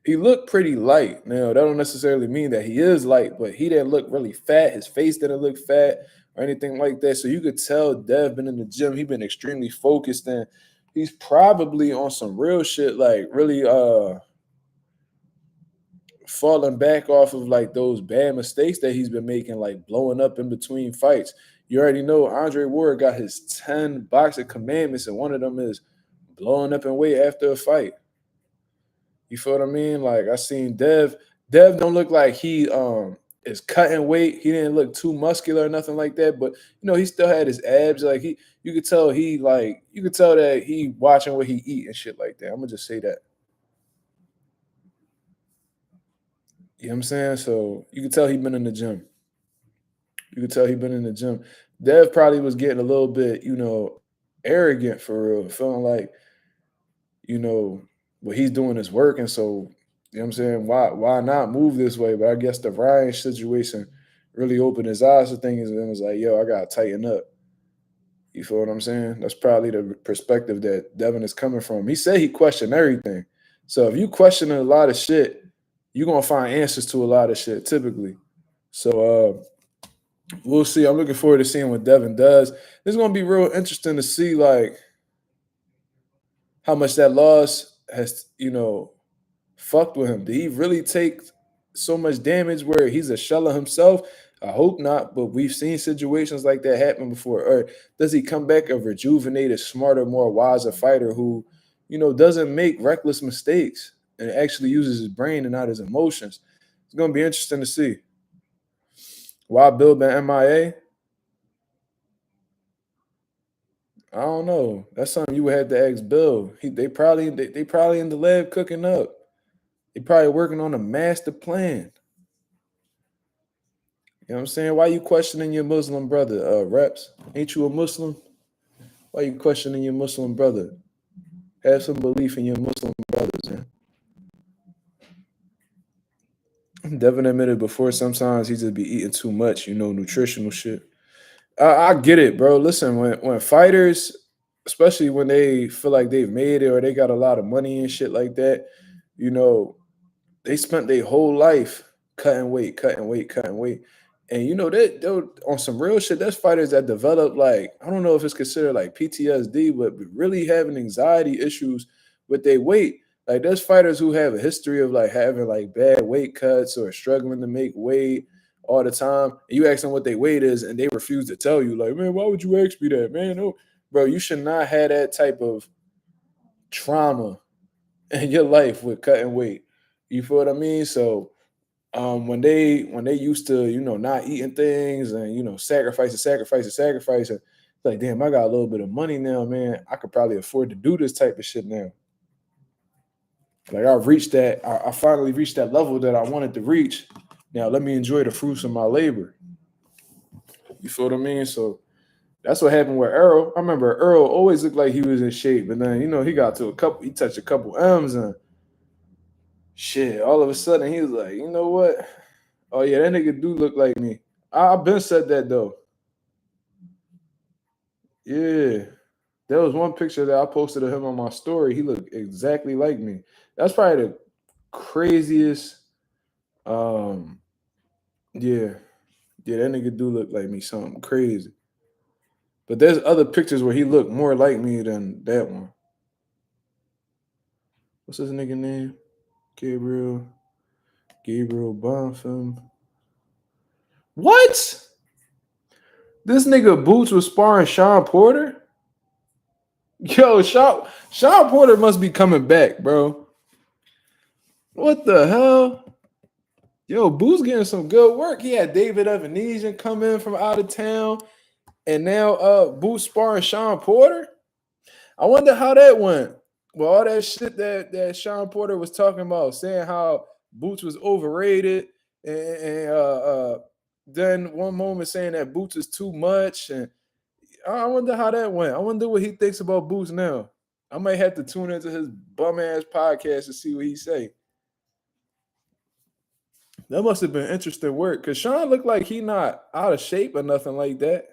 He looked pretty light. Now, that don't necessarily mean that he is light, but he didn't look really fat. His face didn't look fat or anything like that. So you could tell Dev been in the gym. He been extremely focused, and he's probably on some real shit, like really falling back off of like those bad mistakes that he's been making, like blowing up in between fights. You already know Andre Ward got his 10 boxing commandments, and one of them is blowing up in weight after a fight. You feel what I mean? Like I seen Dev. Dev don't look like he is cutting weight. He didn't look too muscular or nothing like that, but he still had his abs. Like you could tell that he watching what he eat and shit like that. I'm gonna just say that. You know what I'm saying? So you could tell he been in the gym. You could tell he been in the gym. Dev probably was getting a little bit, arrogant for real, feeling like, what he's doing is working. So, you know what I'm saying? Why not move this way? But I guess the Ryan situation really opened his eyes to things and was like, yo, I gotta tighten up. You feel what I'm saying? That's probably the perspective that Devin is coming from. He said he questioned everything. So if you question a lot of shit, you're gonna find answers to a lot of shit, typically. So we'll see. I'm looking forward to seeing what Devin does. It's gonna be real interesting to see like how much that loss has, fucked with him. Did he really take so much damage where he's a shell of himself? I hope not, but we've seen situations like that happen before. Or does he come back a rejuvenated, smarter, more wiser fighter who, doesn't make reckless mistakes and actually uses his brain and not his emotions? It's gonna be interesting to see. Why Bill been MIA? I don't know. That's something you would have to ask Bill. They probably in the lab cooking up. They probably working on a master plan. You know what I'm saying? Why you questioning your Muslim brother, Reps? Ain't you a Muslim? Why you questioning your Muslim brother? Have some belief in your Muslim brothers, man. Devin admitted before sometimes he just be eating too much, nutritional shit. I get it, bro. Listen, when fighters, especially when they feel like they've made it or they got a lot of money and shit like that, you know, they spent their whole life cutting weight, cutting weight, cutting weight. And they're on some real shit. There's fighters that develop like, I don't know if it's considered like PTSD, but really having anxiety issues with their weight. Like there's fighters who have a history of like having like bad weight cuts or struggling to make weight all the time. And you ask them what their weight is and they refuse to tell you. Like, man, why would you ask me that, man? No, bro, you should not have that type of trauma in your life with cutting weight. You feel what I mean? So when they used to not eating things and sacrificing, like damn, I got a little bit of money now, man. I could probably afford to do this type of shit now. Like I've reached that. I finally reached that level that I wanted to reach. Now let me enjoy the fruits of my labor. You feel what I mean? So that's what happened with Earl. I remember Earl always looked like he was in shape, but then he touched a couple M's and shit. All of a sudden he was like, you know what? Oh yeah, that nigga do look like me. I've been said that though. Yeah. There was one picture that I posted of him on my story. He looked exactly like me. That's probably the craziest. Um, yeah. Yeah, that nigga do look like me, something crazy. But there's other pictures where he looked more like me than that one. What's his nigga name? Gabriel. Gabriel Bonfim. What? This nigga Boots was sparring Sean Porter? Yo, Sean Porter must be coming back, bro. What the hell? Yo, Boo's getting some good work. He had David Evanesian come in from out of town, and now Boo's sparring Sean Porter. I wonder how that went. Well, all that shit that Sean Porter was talking about, saying how Boots was overrated, and then one moment saying that Boots is too much, and I wonder how that went. I wonder what he thinks about Boots now. I might have to tune into his bum ass podcast to see what he say. That must have been interesting work because Sean looked like he not out of shape or nothing like that.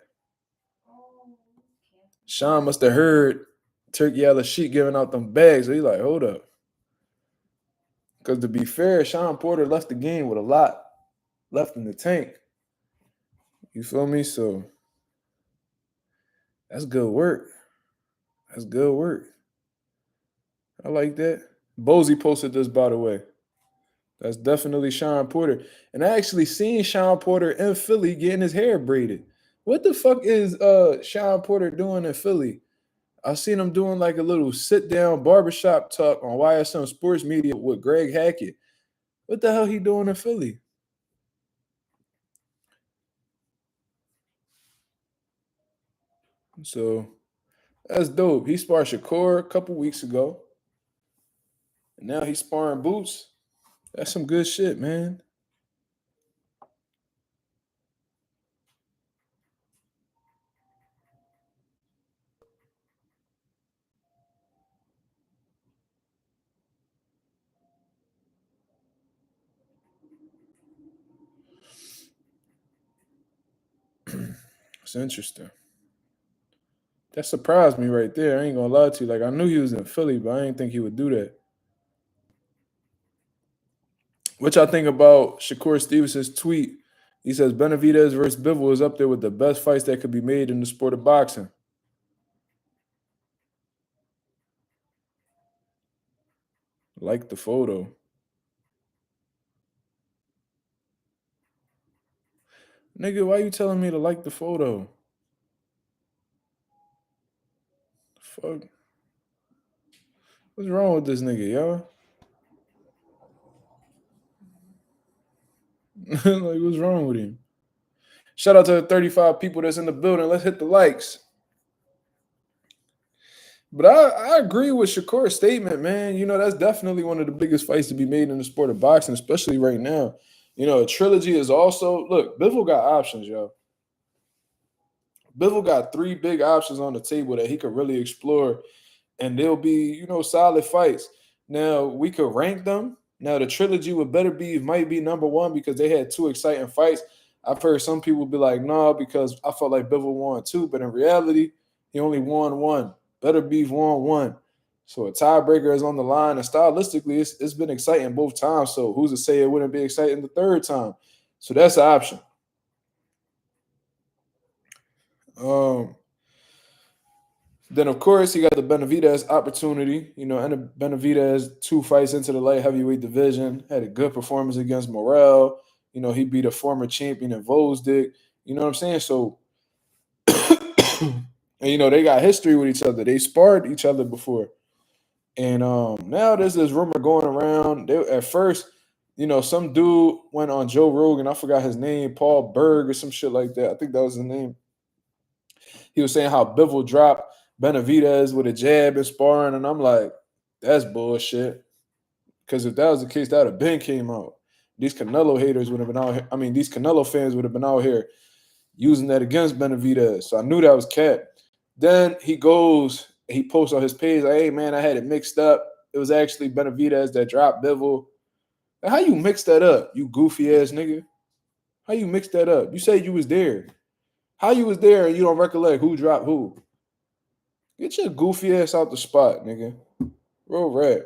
Sean must have heard Turki Alalshikh giving out them bags. So he's like, hold up. Because to be fair, Sean Porter left the game with a lot left in the tank. You feel me? So that's good work. That's good work. I like that. Bozy posted this, by the way. That's definitely Sean Porter. And I actually seen Sean Porter in Philly getting his hair braided. What the fuck is Sean Porter doing in Philly? I seen him doing like a little sit-down barbershop talk on YSM Sports Media with Greg Hackett. What the hell he doing in Philly? So that's dope. He sparred Shakur a couple weeks ago. And now he's sparring Boots. That's some good shit, man. It's interesting. That surprised me right there. I ain't gonna lie to you. Like I knew he was in Philly, but I didn't think he would do that. What y'all think about Shakur Stevenson's tweet? He says Benavidez versus Bivol is up there with the best fights that could be made in the sport of boxing. Like the photo. Nigga, why you telling me to like the photo? Fuck. What's wrong with this nigga, y'all? Like, what's wrong with him? Shout out to the 35 people that's in the building. Let's hit the likes. But I agree with Shakur's statement, man. You know, that's definitely one of the biggest fights to be made in the sport of boxing, especially right now. You know, a trilogy is also look, Bivol got options, yo. Bivol got 3 big options on the table that he could really explore, and they'll be, you know, solid fights. Now, we could rank them. Now, the trilogy with Better Beef might be number 1 because they had 2 exciting fights. I've heard some people be like, no, because I felt like Bivol won 2, but in reality, he only won 1. Better Beef won 1. So a tiebreaker is on the line, and stylistically, it's been exciting both times. So who's to say it wouldn't be exciting the third time? So that's the option. Um, Then, of course, he got the Benavidez opportunity. You know, and Benavidez 2 fights into the light heavyweight division, had a good performance against Morrell. You know, he beat a former champion in Vosdick. You know what I'm saying? So, and you know, they got history with each other. They sparred each other before. And now there's this rumor going around. At first, you know, some dude went on Joe Rogan. I forgot his name, Paul Berg or some shit like that. I think that was his name. He was saying how Bivol dropped Benavidez with a jab and sparring, and I'm like, that's bullshit. Because if that was the case, that would have been came out. These Canelo haters would have been out here. I mean, these Canelo fans would have been out here using that against Benavidez. So I knew that was cat. Then he posts on his page, like, hey man, I had it mixed up. It was actually Benavidez that dropped Bivol. How you mix that up, you goofy ass nigga? How you mix that up? You say you was there. How you was there and you don't recollect who dropped who? Get your goofy ass out the spot, nigga. Real rap.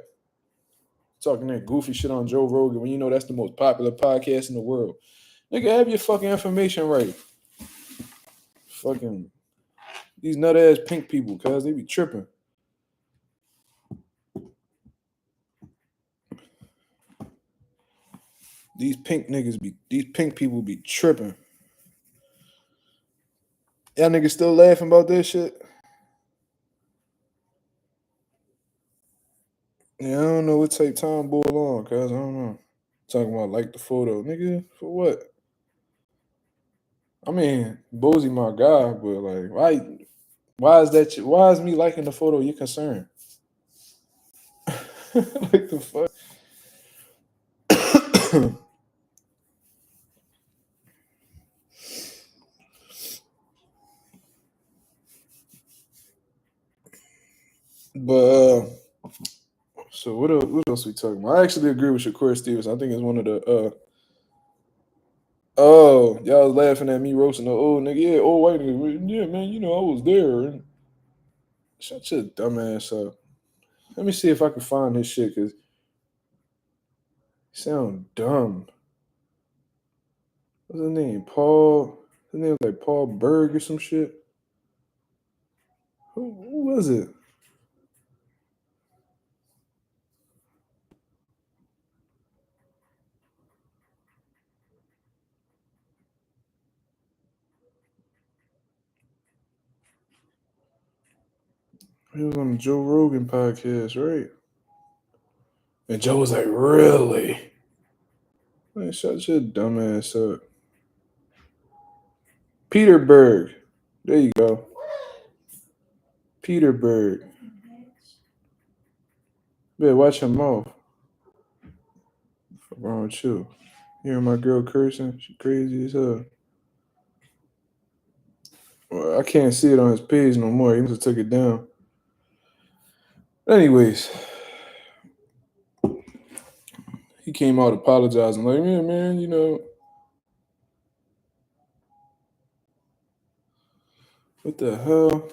Talking that goofy shit on Joe Rogan when you know that's the most popular podcast in the world. Nigga, have your fucking information right. Fucking these nut ass pink people, cuz they be tripping. These pink people be tripping. Y'all niggas still laughing about this shit? Yeah, I don't know what take time boil on, cuz I don't know. Talking about like the photo. Nigga, for what? I mean, Boozy my guy, but like why is me liking the photo your concern? Like the fuck? But so what else we talking about? I actually agree with Shakur Stevens. I think it's one of the oh, y'all was laughing at me roasting the old nigga. Yeah, old white nigga. Yeah, man, you know I was there. Shut your dumb ass up. Let me see if I can find this shit because you sound dumb. What's his name? Paul. His name was like Paul Berg or some shit. Who was it? He was on the Joe Rogan podcast, right? And Joe was like, really? Man, shut your dumb ass up. Peterberg. There you go. Peterberg. Better watch your mouth. What's wrong with you? Hearing my girl cursing? She crazy as hell. Well, I can't see it on his page no more. He must have took it down. Anyways, he came out apologizing, like, yeah, man, you know, what the hell?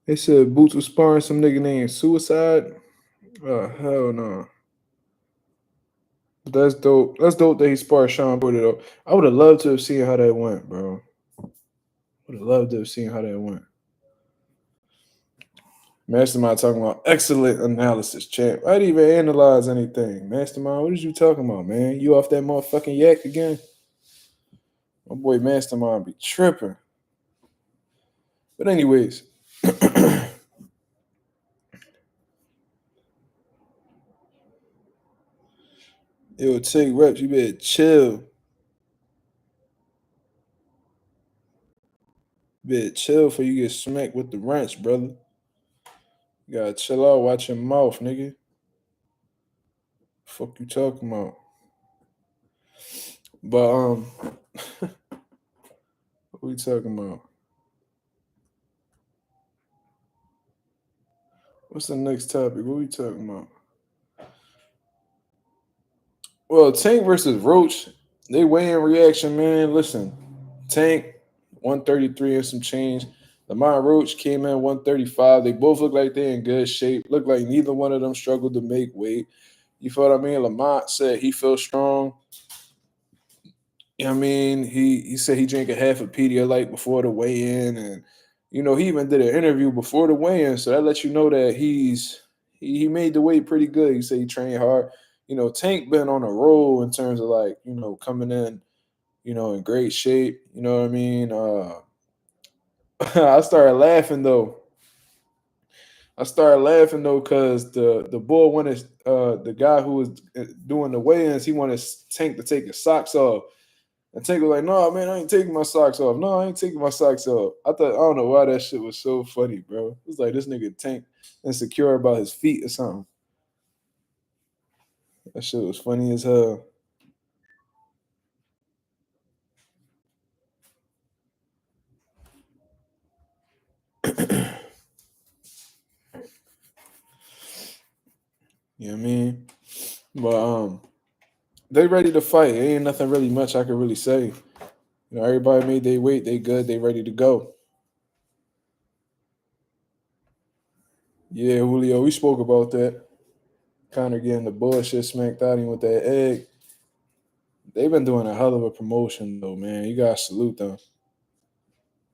They said Boots was sparring some nigga named Suicide. Oh, hell no. But that's dope. That's dope that he sparred Sean Porter, though. I would have loved to have seen how that went, bro. Would have loved to have seen how that went. Mastermind talking about excellent analysis, champ. I didn't even analyze anything. Mastermind, what is you talking about, man? You off that motherfucking yak again? My boy Mastermind be tripping. But anyways. Yo, take reps. You better chill. You better chill before you get smacked with the wrench, brother. You gotta chill out. Watch your mouth, nigga. Fuck you talking about? But what we talking about? What's the next topic? What we talking about? Well, Tank versus Roach, they weigh in reaction, man. Listen, Tank 133 and some change. Lamont Roach came in 135. They both look like they're in good shape. Look like neither one of them struggled to make weight. You feel what I mean? Lamont said he feels strong. I mean, he said he drank a half a Pedialyte before the weigh-in, and he even did an interview before the weigh-in, so that lets you know that he made the weight pretty good. He said he trained hard. Tank been on a roll in terms of like coming in, in great shape. You know what I mean? I started laughing though. Because the boy wanted the guy who was doing the weigh-ins, he wanted Tank to take his socks off. And Tank was like, "No, man, I ain't taking my socks off. No, I ain't taking my socks off." I don't know why that shit was so funny, bro. It's like this nigga Tank insecure about his feet or something. That shit was funny as hell. You know what I mean? But they ready to fight. Ain't nothing really much I could really say. Everybody made their weight. They good. They ready to go. Yeah, Julio, we spoke about that. Connor getting the bullshit smacked out of him with that egg. They've been doing a hell of a promotion though, man. You gotta salute them.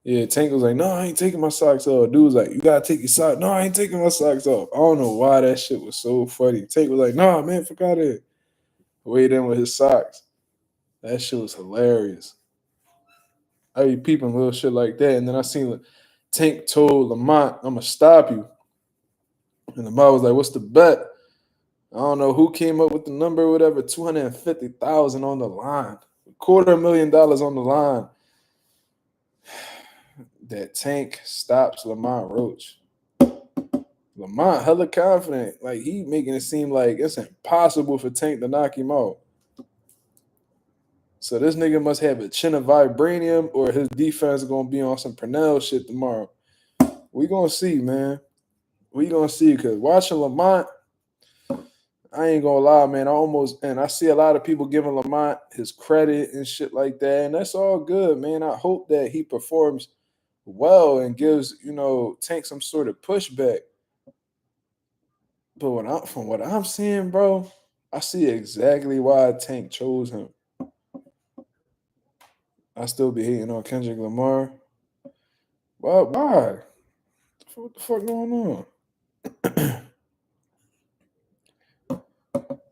Yeah, Tank was like, "No, I ain't taking my socks off." Dude was like, "You gotta take your socks." "No, I ain't taking my socks off." I don't know why that shit was so funny. Tank was like, "Nah, man, fuck out of here." Weighed in with his socks. That shit was hilarious. I be peeping little shit like that, and then I seen Tank told Lamont, "I'm gonna stop you," and Lamont was like, "What's the bet?" I don't know who came up with the number, or whatever. 250,000 on the line, $250,000 on the line. That Tank stops Lamont Roach. Lamont hella confident. Like he making it seem like it's impossible for Tank to knock him out. So this nigga must have a chin of vibranium or his defense is gonna be on some Purnell shit tomorrow. We gonna see, man. We gonna see because watching Lamont, I ain't gonna lie, man. I see a lot of people giving Lamont his credit and shit like that, and that's all good, man. I hope that he performs well and gives Tank some sort of pushback. But from what I'm seeing, bro, I see exactly why Tank chose him. I still be hating on Kendrick Lamar. Why? What the fuck going on?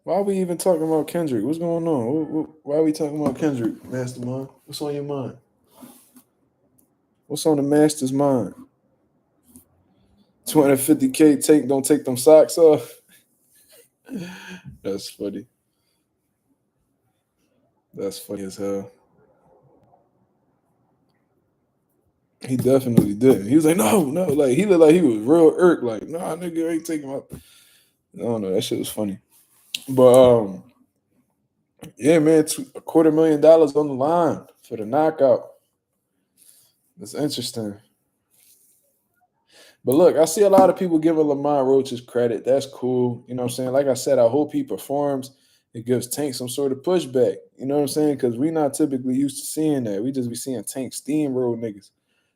Why are we even talking about Kendrick? What's going on? Why are we talking about Kendrick, Mastermind? What's on your mind? What's on the Master's mind? 250K Tank don't take them socks off. That's funny. That's funny as hell. He definitely did. He was like, no. Like he looked like he was real irked. Like, nah, nigga, ain't taking my. I don't know. That shit was funny. But yeah, man, $250,000 on the line for the knockout. That's interesting. But look, I see a lot of people giving Lamont Roach's credit. That's cool. You know what I'm saying? Like I said, I hope he performs. It gives Tank some sort of pushback. You know what I'm saying? Because we're not typically used to seeing that. We just be seeing Tank steamroll niggas,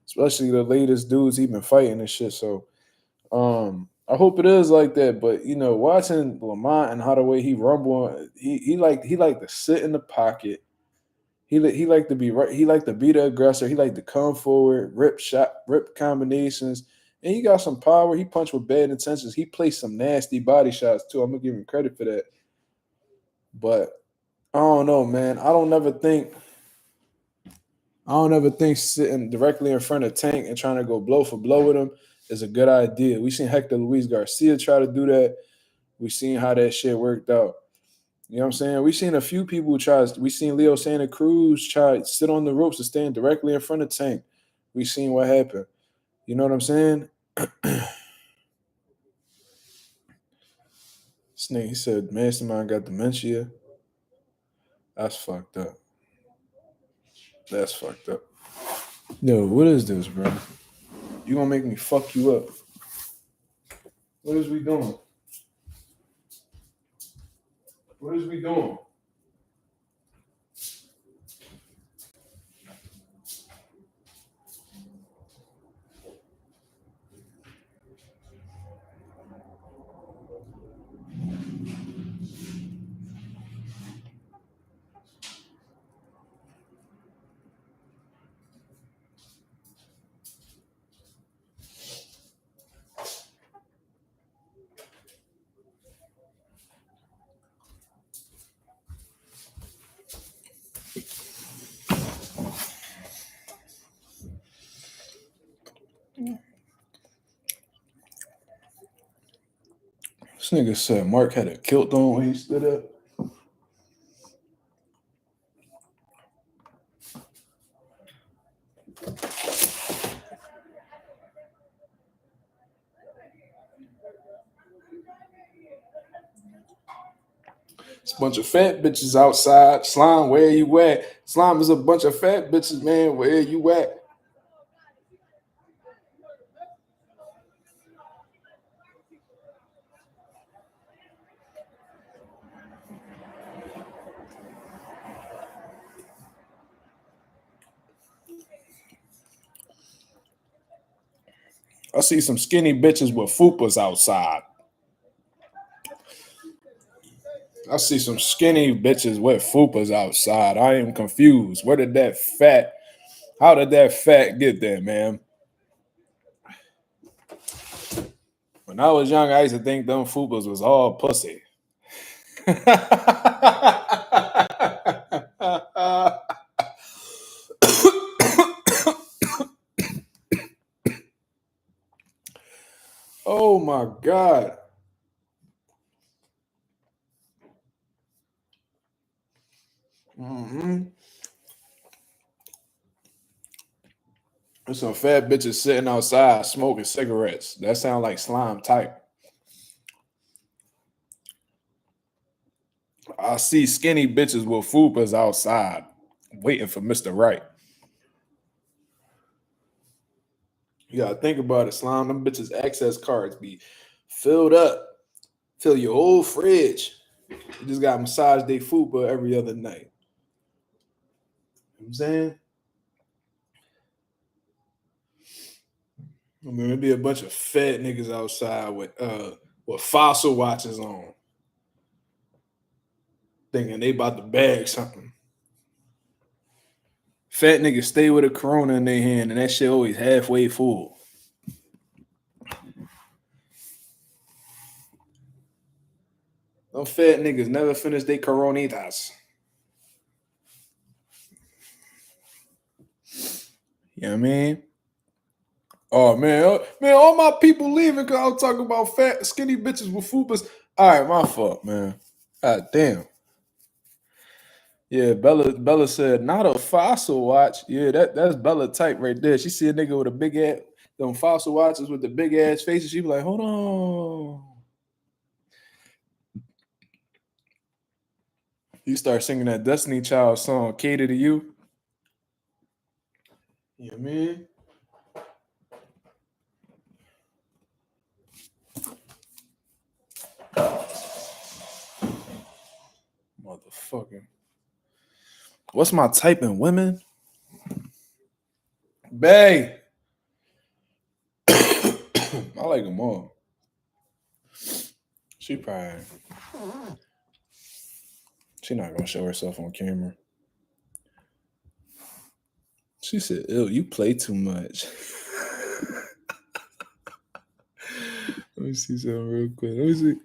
especially the latest dudes he been fighting and shit. So I hope it is like that, but you know, watching Lamont and how the way he rumble, he like to sit in the pocket. He like to be right. He like to be the aggressor. He like to come forward, rip combinations, and he got some power. He punched with bad intentions. He placed some nasty body shots too. I'm gonna give him credit for that. But I don't know, man. I don't ever think sitting directly in front of Tank and trying to go blow for blow with him is a good idea. We seen Hector Luis Garcia try to do that. We seen how that shit worked out. You know what I'm saying? We seen a few people try. We seen Leo Santa Cruz try to sit on the ropes and stand directly in front of Tank. We seen what happened. You know what I'm saying? This nigga, he said Mastermind got dementia. That's fucked up. That's fucked up. Yo, what is this, bro? You gonna make me fuck you up? What is we doing? What is we doing? This nigga said Mark had a kilt on when he stood up. It's a bunch of fat bitches outside. Slime, where you at? Slime is a bunch of fat bitches, man. Where you at? I see some skinny bitches with fupas outside. I see some skinny bitches with fupas outside. I am confused. Where did that fat? How did that fat get there, man? When I was young, I used to think them fupas was all pussy. Oh my God. Mm-hmm. There's some fat bitches sitting outside smoking cigarettes. That sound like slime type. I see skinny bitches with fupas outside waiting for Mr. Right. You gotta think about it, slime. Them bitches' access cards be filled up. Fill your whole fridge. You just got massage day fupa every other night. You know what I'm saying? I mean, there'd be a bunch of fat niggas outside with fossil watches on, thinking they about to bag something. Fat niggas stay with a Corona in their hand, and that shit always halfway full. Them fat niggas never finish their Coronitas. You know what I mean? Oh man, all my people leaving because I was talking about fat, skinny bitches with fupas. All right, my fault, man. God damn. Yeah, Bella said not a fossil watch. Yeah, that's Bella type right there. She see a nigga with a big ass, them fossil watches with the big ass faces. She be like, hold on. You start singing that Destiny Child song, Cater to You. You know what I mean? Motherfucker. What's my type in women? Bae. My I like them all. She not gonna show herself on camera. She said, "Ew, you play too much." Let me see something real quick. Let me see.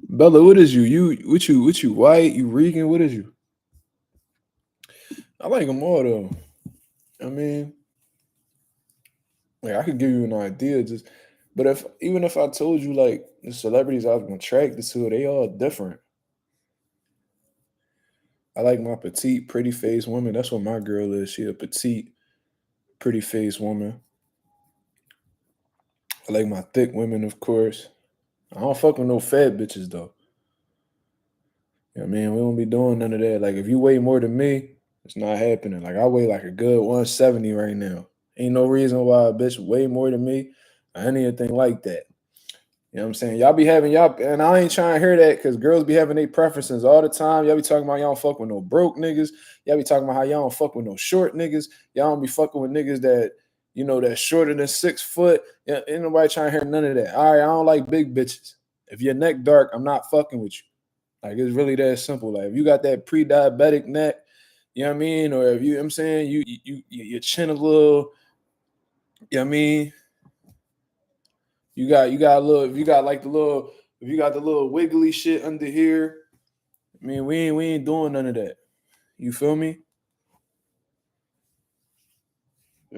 Bella, what is you? What you white? You Regan? What is you? I like them all though. I mean, like I could give you an idea, but even if I told you like the celebrities I'm attracted to, they all different. I like my petite, pretty face woman. That's what my girl is. She a petite, pretty face woman. I like my thick women, of course. I don't fuck with no fat bitches though. You know what I mean? We don't be doing none of that. Like if you weigh more than me, it's not happening. Like I weigh like a good 170 right now. Ain't no reason why a bitch weigh more than me or anything like that. You know what I'm saying? Y'all be having y'all, and I ain't trying to hear that because girls be having their preferences all the time. Y'all be talking about y'all don't fuck with no broke niggas. Y'all be talking about how y'all don't fuck with no short niggas. Y'all don't be fucking with niggas that, that's shorter than 6 foot. Yeah, ain't nobody trying to hear none of that. All right, I don't like big bitches. If your neck dark, I'm not fucking with you. Like it's really that simple. Like if you got that pre-diabetic neck, you know what I mean? Or if you, I'm saying your chin a little, you know what I mean? You got a little, if you got the little wiggly shit under here, I mean, we ain't doing none of that. You feel me?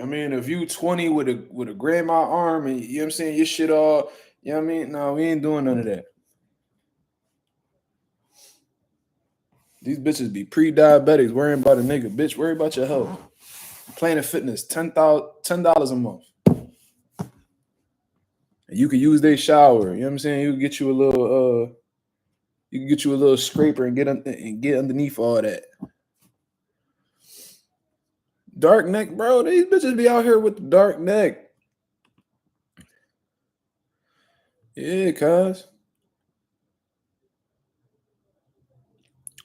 I mean, if you 20 with a grandma arm and you know what I'm saying, your shit all, you know what I mean? No, we ain't doing none of that. These bitches be pre-diabetics worrying about a nigga. Bitch, worry about your health. Planet Fitness, $10 a month. And you can use their shower. You know what I'm saying? You can get you a little scraper and get underneath all that. Dark neck, bro. These bitches be out here with the dark neck. Yeah, cuz.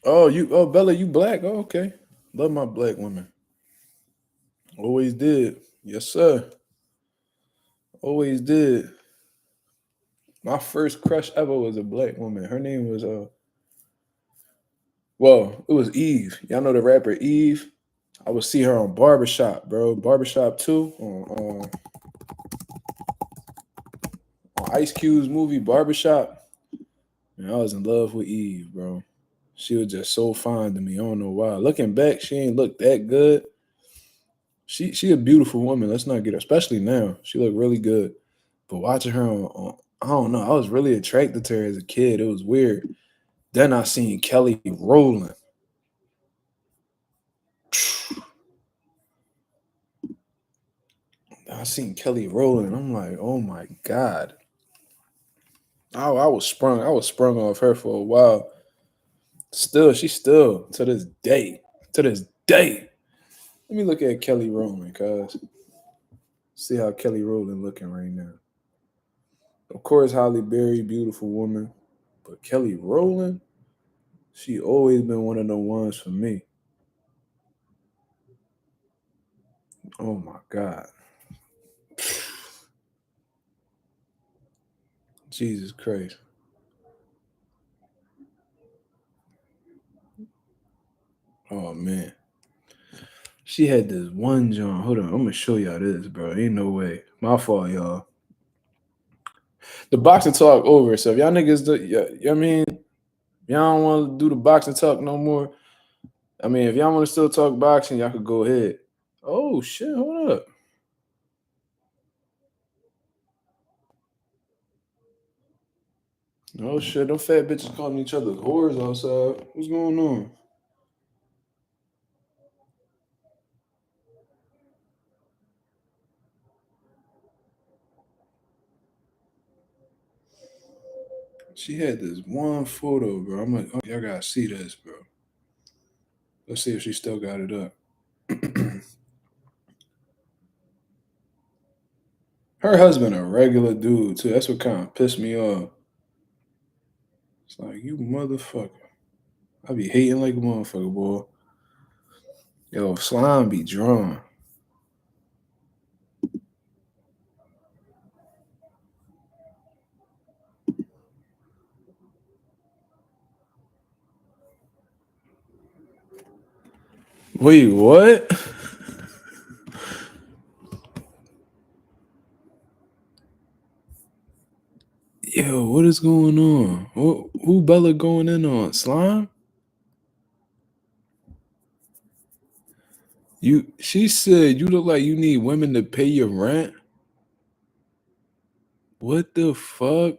Oh, Bella, you black? Oh, okay. Love my black women. Always did. Yes, sir. Always did. My first crush ever was a black woman. Her name was it was Eve. Y'all know the rapper Eve? I would see her on Barbershop, bro. Barbershop 2 on Ice Cube's movie Barbershop. And I was in love with Eve, bro. She was just so fine to me. I don't know why. Looking back, she ain't look that good. She a beautiful woman. Let's not get her, especially now. She look really good. But watching her on I don't know. I was really attracted to her as a kid. It was weird. Then I seen Kelly Rowland. I seen Kelly Rowland. I'm like, oh my God. I was sprung. I was sprung off her for a while. She's still to this day. To this day. Let me look at Kelly Rowland, cuz. See how Kelly Rowland looking right now. Of course, Holly Berry, beautiful woman. But Kelly Rowland, she always been one of the ones for me. Oh my God. Jesus Christ. Oh man. She had this one John. Hold on, I'm gonna show y'all this, bro. Ain't no way. My fault, y'all. The boxing talk over. So if y'all niggas I mean, y'all don't want to do the boxing talk no more. I mean, if y'all want to still talk boxing, y'all could go ahead. Oh shit, hold up. Oh shit, them fat bitches calling each other whores outside. What's going on? She had this one photo, bro. I'm like, oh, y'all gotta see this, bro. Let's see if she still got it up. Her husband a regular dude too. That's what kind of pissed me off. It's like you motherfucker. I be hating like a motherfucker, boy. Yo, slime be drawn. Wait, what? Yo, what is going on? Who Bella going in on? Slime? She said you look like you need women to pay your rent. What the fuck?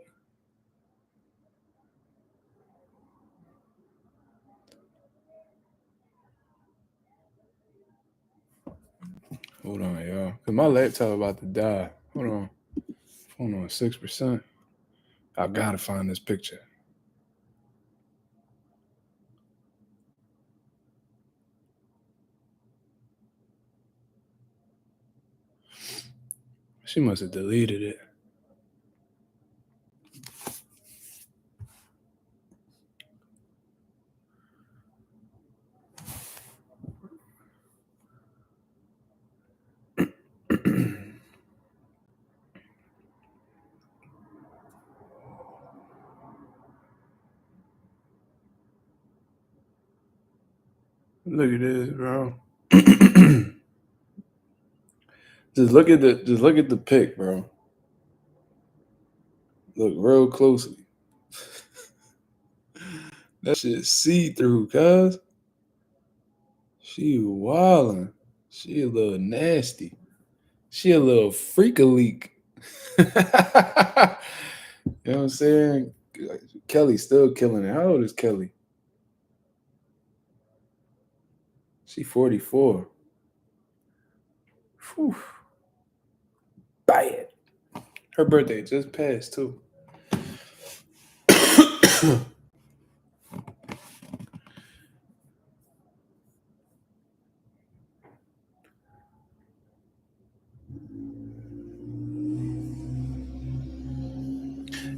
Hold on, y'all. Cause my laptop about to die. Hold on. Hold on, 6%. I gotta find this picture. She must have deleted it. Look at this, bro. Just look at the pic, bro. Look real closely. That shit see through, cuz. She wildin'. She a little nasty. She a little freak a leak. You know what I'm saying? Kelly's still killing it. How old is Kelly? She 44. Whew. Bad. Her birthday just passed too.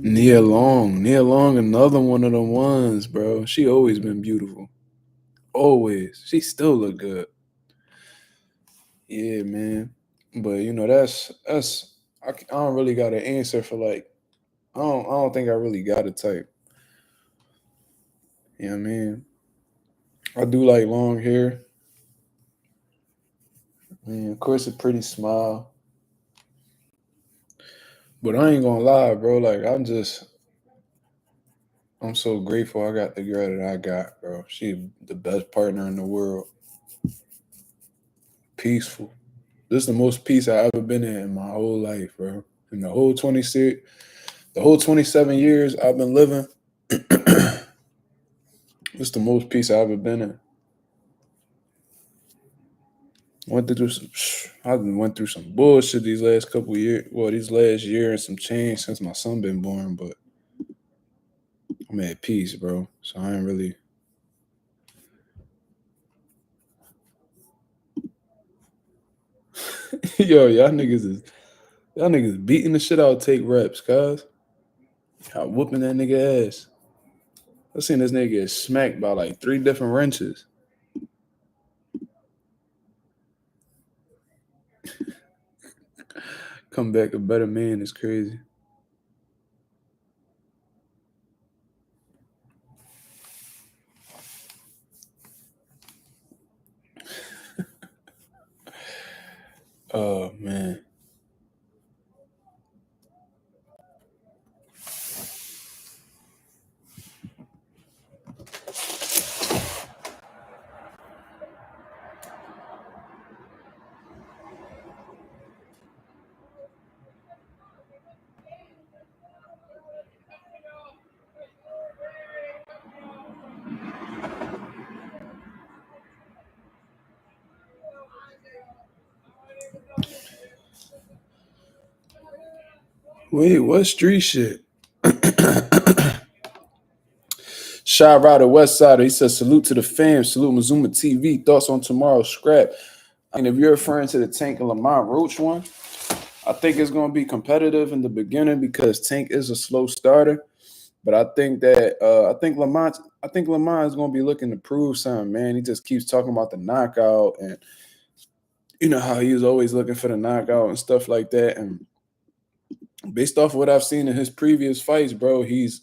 Nia Long, another one of the ones, bro. She always been beautiful. Always. She still look good. Yeah, man. But you know, that's I don't really got an answer for like I don't think I really got a type. You know what I mean? I do like long hair. I mean, of course, a pretty smile. But I ain't gonna lie, bro. Like I'm so grateful I got the girl that I got, bro. She the best partner in the world. Peaceful. This is the most peace I ever been in my whole life, bro. In the whole 27 years I've been living, this is the most peace I ever been in. I went through some bullshit these last couple years. Well, these last year and some change since my son been born, but I'm at peace, bro. So I ain't really. Yo, y'all niggas beating the shit out. Take reps, cuz. Y'all whooping that nigga ass. I seen this nigga get smacked by like 3 different wrenches. Come back a better man is crazy. Oh man. Wait, what street shit? Shy Rider West Side. He says, salute to the fam. Salute Mazuma TV. Thoughts on tomorrow's scrap. And if you're referring to the Tank and Lamont Roach one, I think it's going to be competitive in the beginning because Tank is a slow starter. But I think that I think Lamont is going to be looking to prove something, man. He just keeps talking about the knockout and you know how he was always looking for the knockout and stuff like that. And based off of what I've seen in his previous fights, bro, he's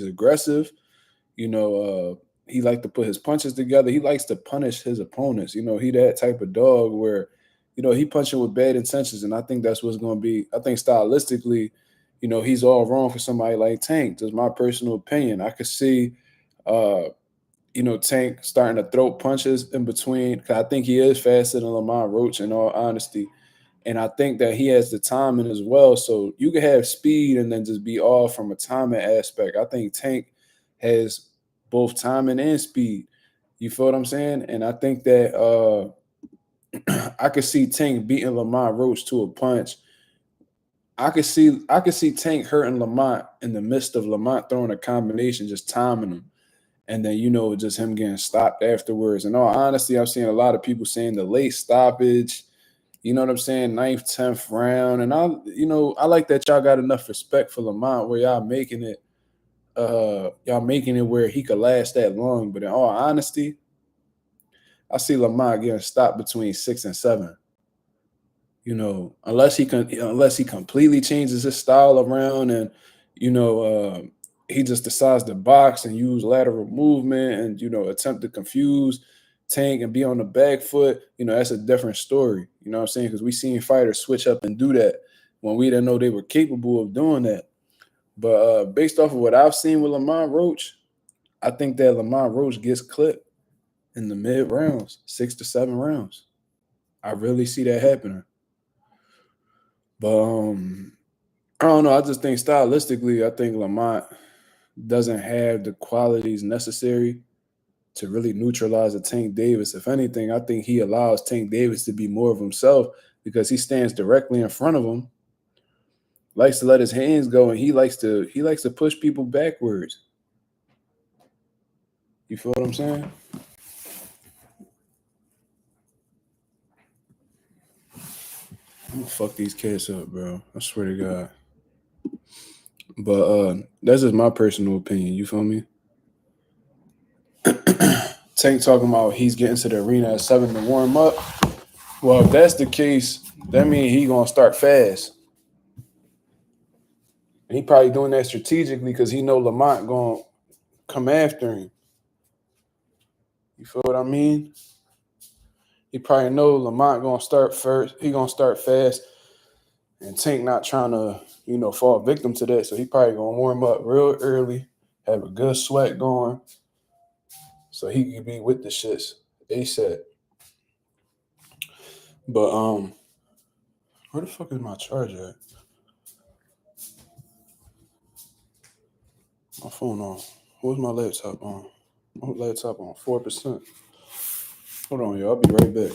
aggressive. You know, he likes to put his punches together. He likes to punish his opponents. You know, he that type of dog where, you know, he punching with bad intentions, and I think that's what's going to be. I think stylistically, you know, he's all wrong for somebody like Tank. Just my personal opinion. I could see, you know, Tank starting to throw punches in between. Cause I think he is faster than Lamont Roach, in all honesty. And I think that he has the timing as well. So you can have speed and then just be off from a timing aspect. I think Tank has both timing and speed. You feel what I'm saying? And I think that I could see Tank beating Lamont Roach to a punch. I could see Tank hurting Lamont in the midst of Lamont throwing a combination, just timing him. And then, you know, just him getting stopped afterwards. In all honesty, I've seen a lot of people saying the late stoppage, you know what I'm saying, 9th, 10th round. And I like that y'all got enough respect for Lamont where y'all making it where he could last that long. But in all honesty, I see Lamont getting stopped between 6 and 7. You know, unless he completely changes his style around and, you know, he just decides to box and use lateral movement and, you know, attempt to confuse Tank and be on the back foot, you know, that's a different story. You know what I'm saying? Because we seen fighters switch up and do that when we didn't know they were capable of doing that. But based off of what I've seen with Lamont Roach, I think that Lamont Roach gets clipped in the mid rounds, 6 to 7 rounds. I really see that happening. But I don't know. I just think stylistically, I think Lamont doesn't have the qualities necessary to really neutralize a Tank Davis. If anything, I think he allows Tank Davis to be more of himself because he stands directly in front of him, likes to let his hands go, and he likes to push people backwards. You feel what I'm saying? I'm gonna fuck these cats up, bro. I swear to God. But that's just my personal opinion. You feel me? Tank talking about he's getting to the arena at 7 to warm up. Well, if that's the case, that means he gonna start fast. And he probably doing that strategically because he know Lamont gonna come after him. You feel what I mean? He probably know Lamont gonna start first. He gonna start fast, and Tank not trying to, you know, fall victim to that. So he probably gonna warm up real early, have a good sweat going, so he can be with the shits ASAP. But where the fuck is my charger at? My phone on. Where's my laptop on? My laptop on 4%. Hold on, y'all. I'll be right back.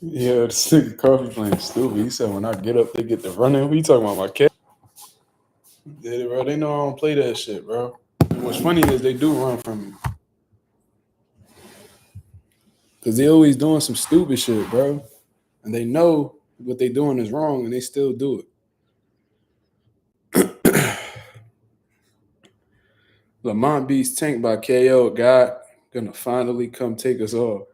Yeah, this nigga coffee playing stupid. He said when I get up, they get to running. What you talking about, my cat? Yeah, bro, they know I don't play that shit, bro. And what's funny is they do run from me. Because they always doing some stupid shit, bro. And they know what they doing is wrong, and they still do it. Lamont beats Tank by KO. God gonna finally come take us all.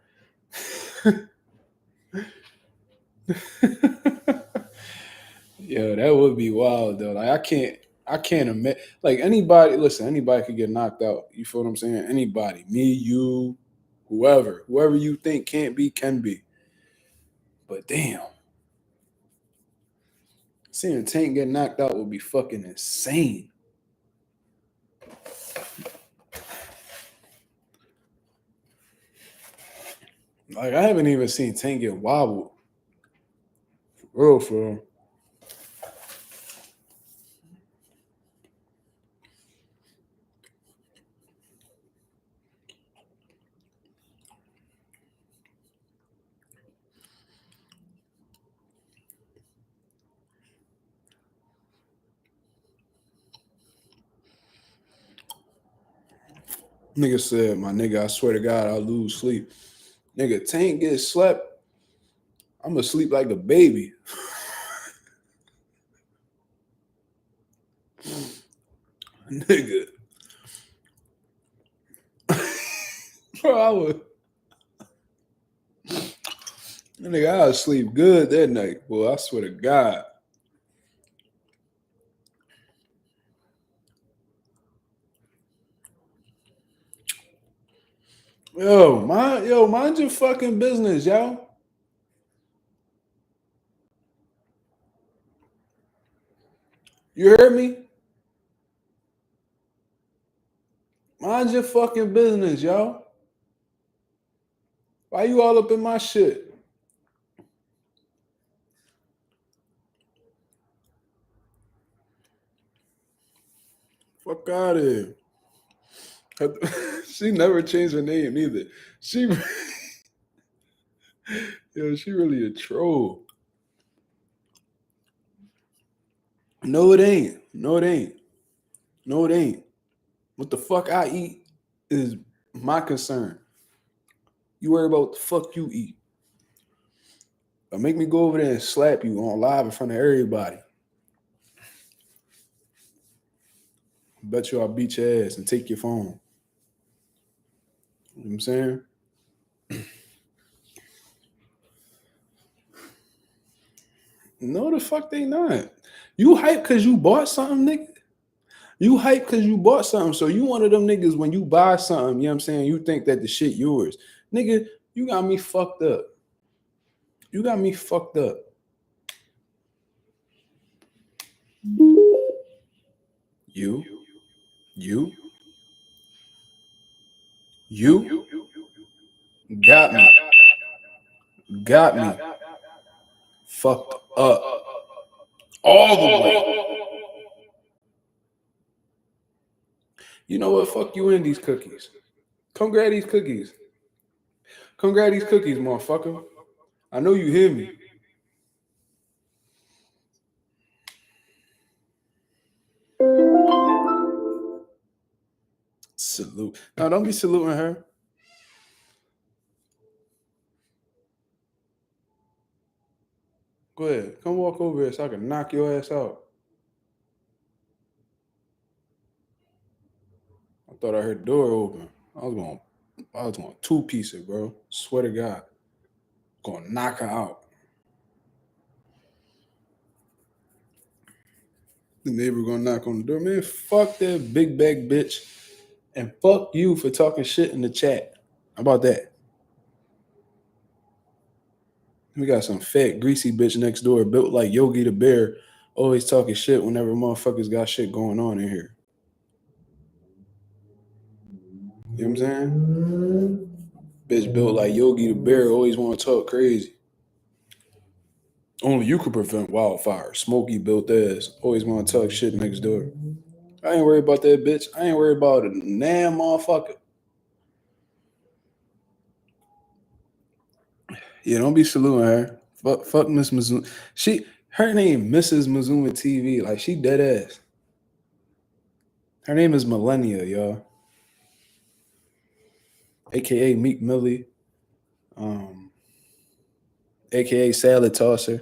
Yo, that would be wild though. Like I can't imagine. Like anybody could get knocked out. You feel what I'm saying? Anybody, me, you, whoever you think can't be, can be. But damn, seeing Tank get knocked out would be fucking insane. Like, I haven't even seen Tank get wobbled. For real. Nigga said, my nigga, I swear to God, I'll lose sleep. Nigga, Tank gets slept. I'm gonna sleep like a baby. Nigga. Bro, I would sleep good that night. Boy, I swear to God. Mind your fucking business, yo. You heard me? Mind your fucking business, yo. Why you all up in my shit? Fuck out of here. She never changed her name either. She really a troll. No, it ain't. No, it ain't. No, it ain't. What the fuck I eat is my concern. You worry about what the fuck you eat. Don't make me go over there and slap you on live in front of everybody. Bet you I'll beat your ass and take your phone. You know what I'm saying? No, the fuck they not. You hype because you bought something, nigga. You hype because you bought something. So you one of them niggas when you buy something, you know what I'm saying? You think that the shit yours. Nigga, you got me fucked up. You got me fucked up. You got me. Got me fucked up. All the way. You know what? Fuck you in these cookies. Come grab these cookies. Come grab these cookies, motherfucker. I know you hear me. Salute. No, don't be saluting her. Go ahead. Come walk over here so I can knock your ass out. I thought I heard the door open. I was going two-piece it, bro. Swear to God. Gonna knock her out. The neighbor gonna knock on the door. Man, fuck that big bag bitch. And fuck you for talking shit in the chat. How about that? We got some fat, greasy bitch next door built like Yogi the Bear, always talking shit whenever motherfuckers got shit going on in here. You know what I'm saying? Bitch built like Yogi the Bear, always want to talk crazy. Only you could prevent wildfire. Smokey built ass, always want to talk shit next door. I ain't worried about that bitch. I ain't worried about a damn motherfucker. Yeah, don't be saluting her. Fuck Miss Mazuma. Her name Mrs. Mazuma TV. Like, she dead ass. Her name is Millennia, y'all. AKA Meek Millie. AKA Salad Tosser.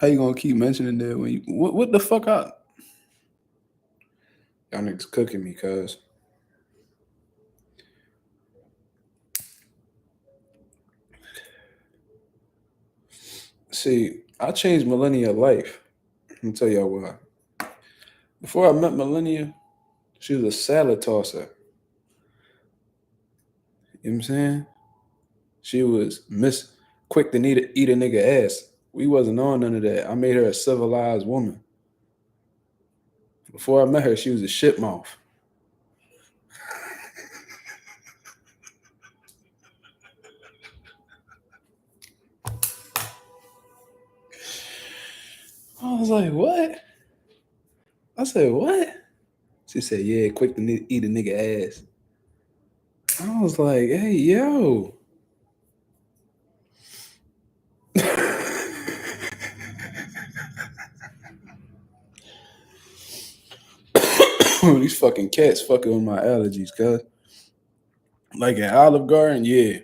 How you gonna keep mentioning that when you what the fuck up? Y'all niggas cooking me, cuz. See, I changed millennia life. Let me tell y'all why. Before I met Millennia, she was a salad tosser. You know what I'm saying? She was quick to eat a nigga ass. We wasn't on none of that. I made her a civilized woman. Before I met her, she was a shit mouth. I was like, what? I said, what? She said, yeah, quick to eat a nigga ass. I was like, hey, yo. These fucking cats fucking with my allergies, cuz. Like at Olive Garden, yeah.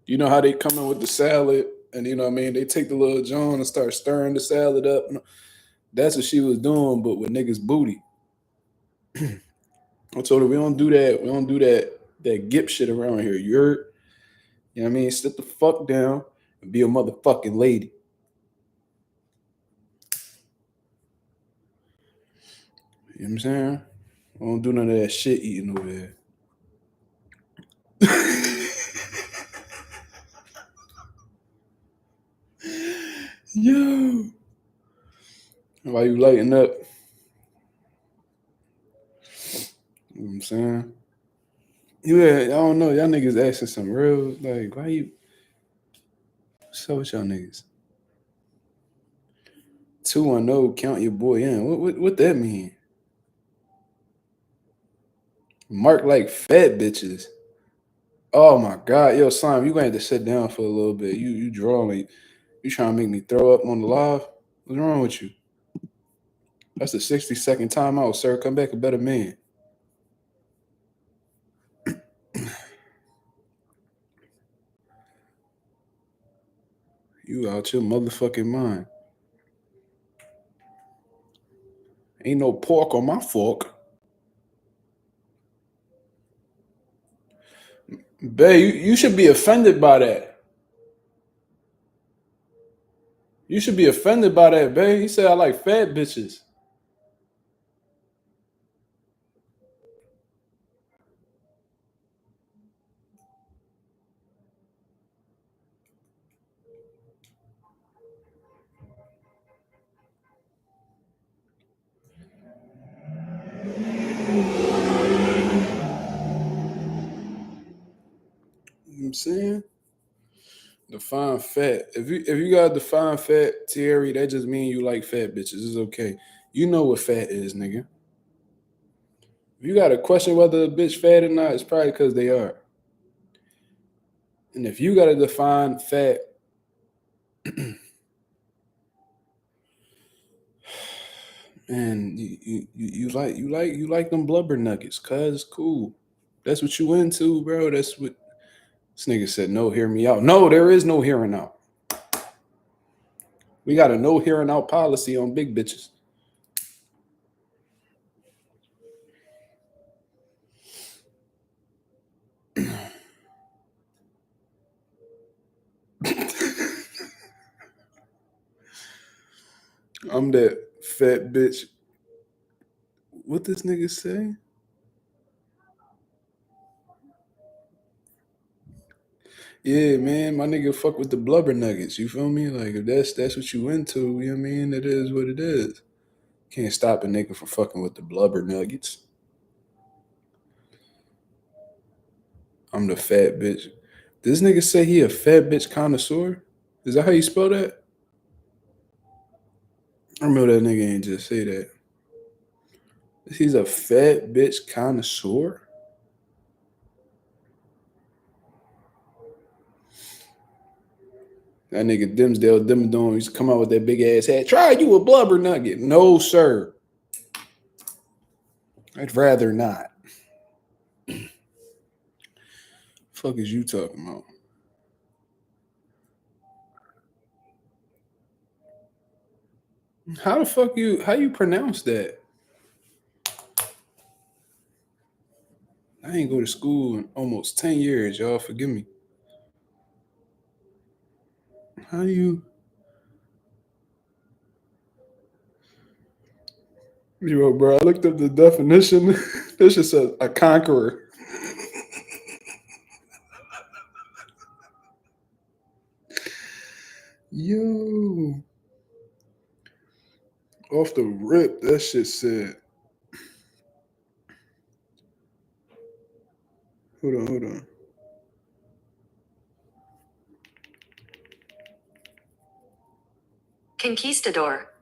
You know how they come in with the salad and you know what I mean? They take the little John and start stirring the salad up. That's what she was doing, but with niggas' booty. I told her we don't do that. We don't do that gip shit around here. You know what I mean? Sit the fuck down and be a motherfucking lady. You know what I'm saying? I don't do none of that shit eating over there. Yo. Why you lighting up? You know what I'm saying? Yeah, I don't know. Y'all niggas asking some real, like, why you, what's up with y'all niggas? 210, count your boy in. What that mean? Mark like fat bitches. Oh my God. Yo, Simon, you gonna have to sit down for a little bit. You drawing. You trying to make me throw up on the live? What's wrong with you? That's the 60-second timeout, sir. Come back a better man. You out your motherfucking mind. Ain't no pork on my fork. Babe, you should be offended by that. You should be offended by that, babe. He said I like fat bitches. You know what I'm saying? Define fat. If you got define fat, Terry, that just means you like fat bitches. It's okay. You know what fat is, nigga. If you got to question whether a bitch fat or not, it's probably because they are. And if you got to define fat, and you like them blubber nuggets, cuz cool. That's what you into, bro. That's what this nigga said. No, hear me out. No, there is no hearing out. We got a no hearing out policy on big bitches. I'm that fat bitch. What this nigga say? Yeah, man, my nigga fuck with the blubber nuggets. You feel me? Like if that's what you into, you know what I mean? It is what it is. Can't stop a nigga from fucking with the blubber nuggets. I'm the fat bitch. This nigga say he a fat bitch connoisseur? Is that how you spell that? I remember that nigga ain't just say that. He's a fat bitch connoisseur? That nigga Dimsdale Dimmadome used to come out with that big ass hat. Try you a blubber nugget. No, sir. I'd rather not. Fuck is you talking about? How the fuck how you pronounce that? I ain't go to school in almost 10 years, y'all. Forgive me. How you Yo, bro, I looked up the definition. This just says a conqueror. Yo. Off the rip, that shit said. Hold on.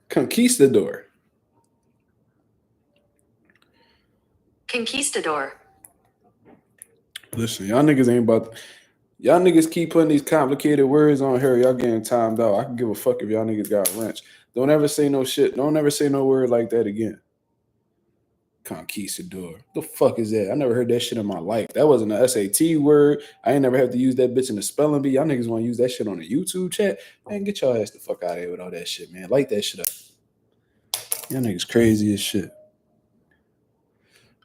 Conquistador. Listen, y'all niggas ain't about to, y'all niggas keep putting these complicated words on here. Y'all getting timed out. I can give a fuck if y'all niggas got wrench. Don't ever say no shit. Don't ever say no word like that again. Conquistador. The fuck is that? I never heard that shit in my life. That wasn't an SAT word. I ain't never have to use that bitch in the spelling bee. Y'all niggas want to use that shit on the YouTube chat. Man, get y'all ass the fuck out of here with all that shit, man. Light that shit up. Y'all niggas crazy as shit.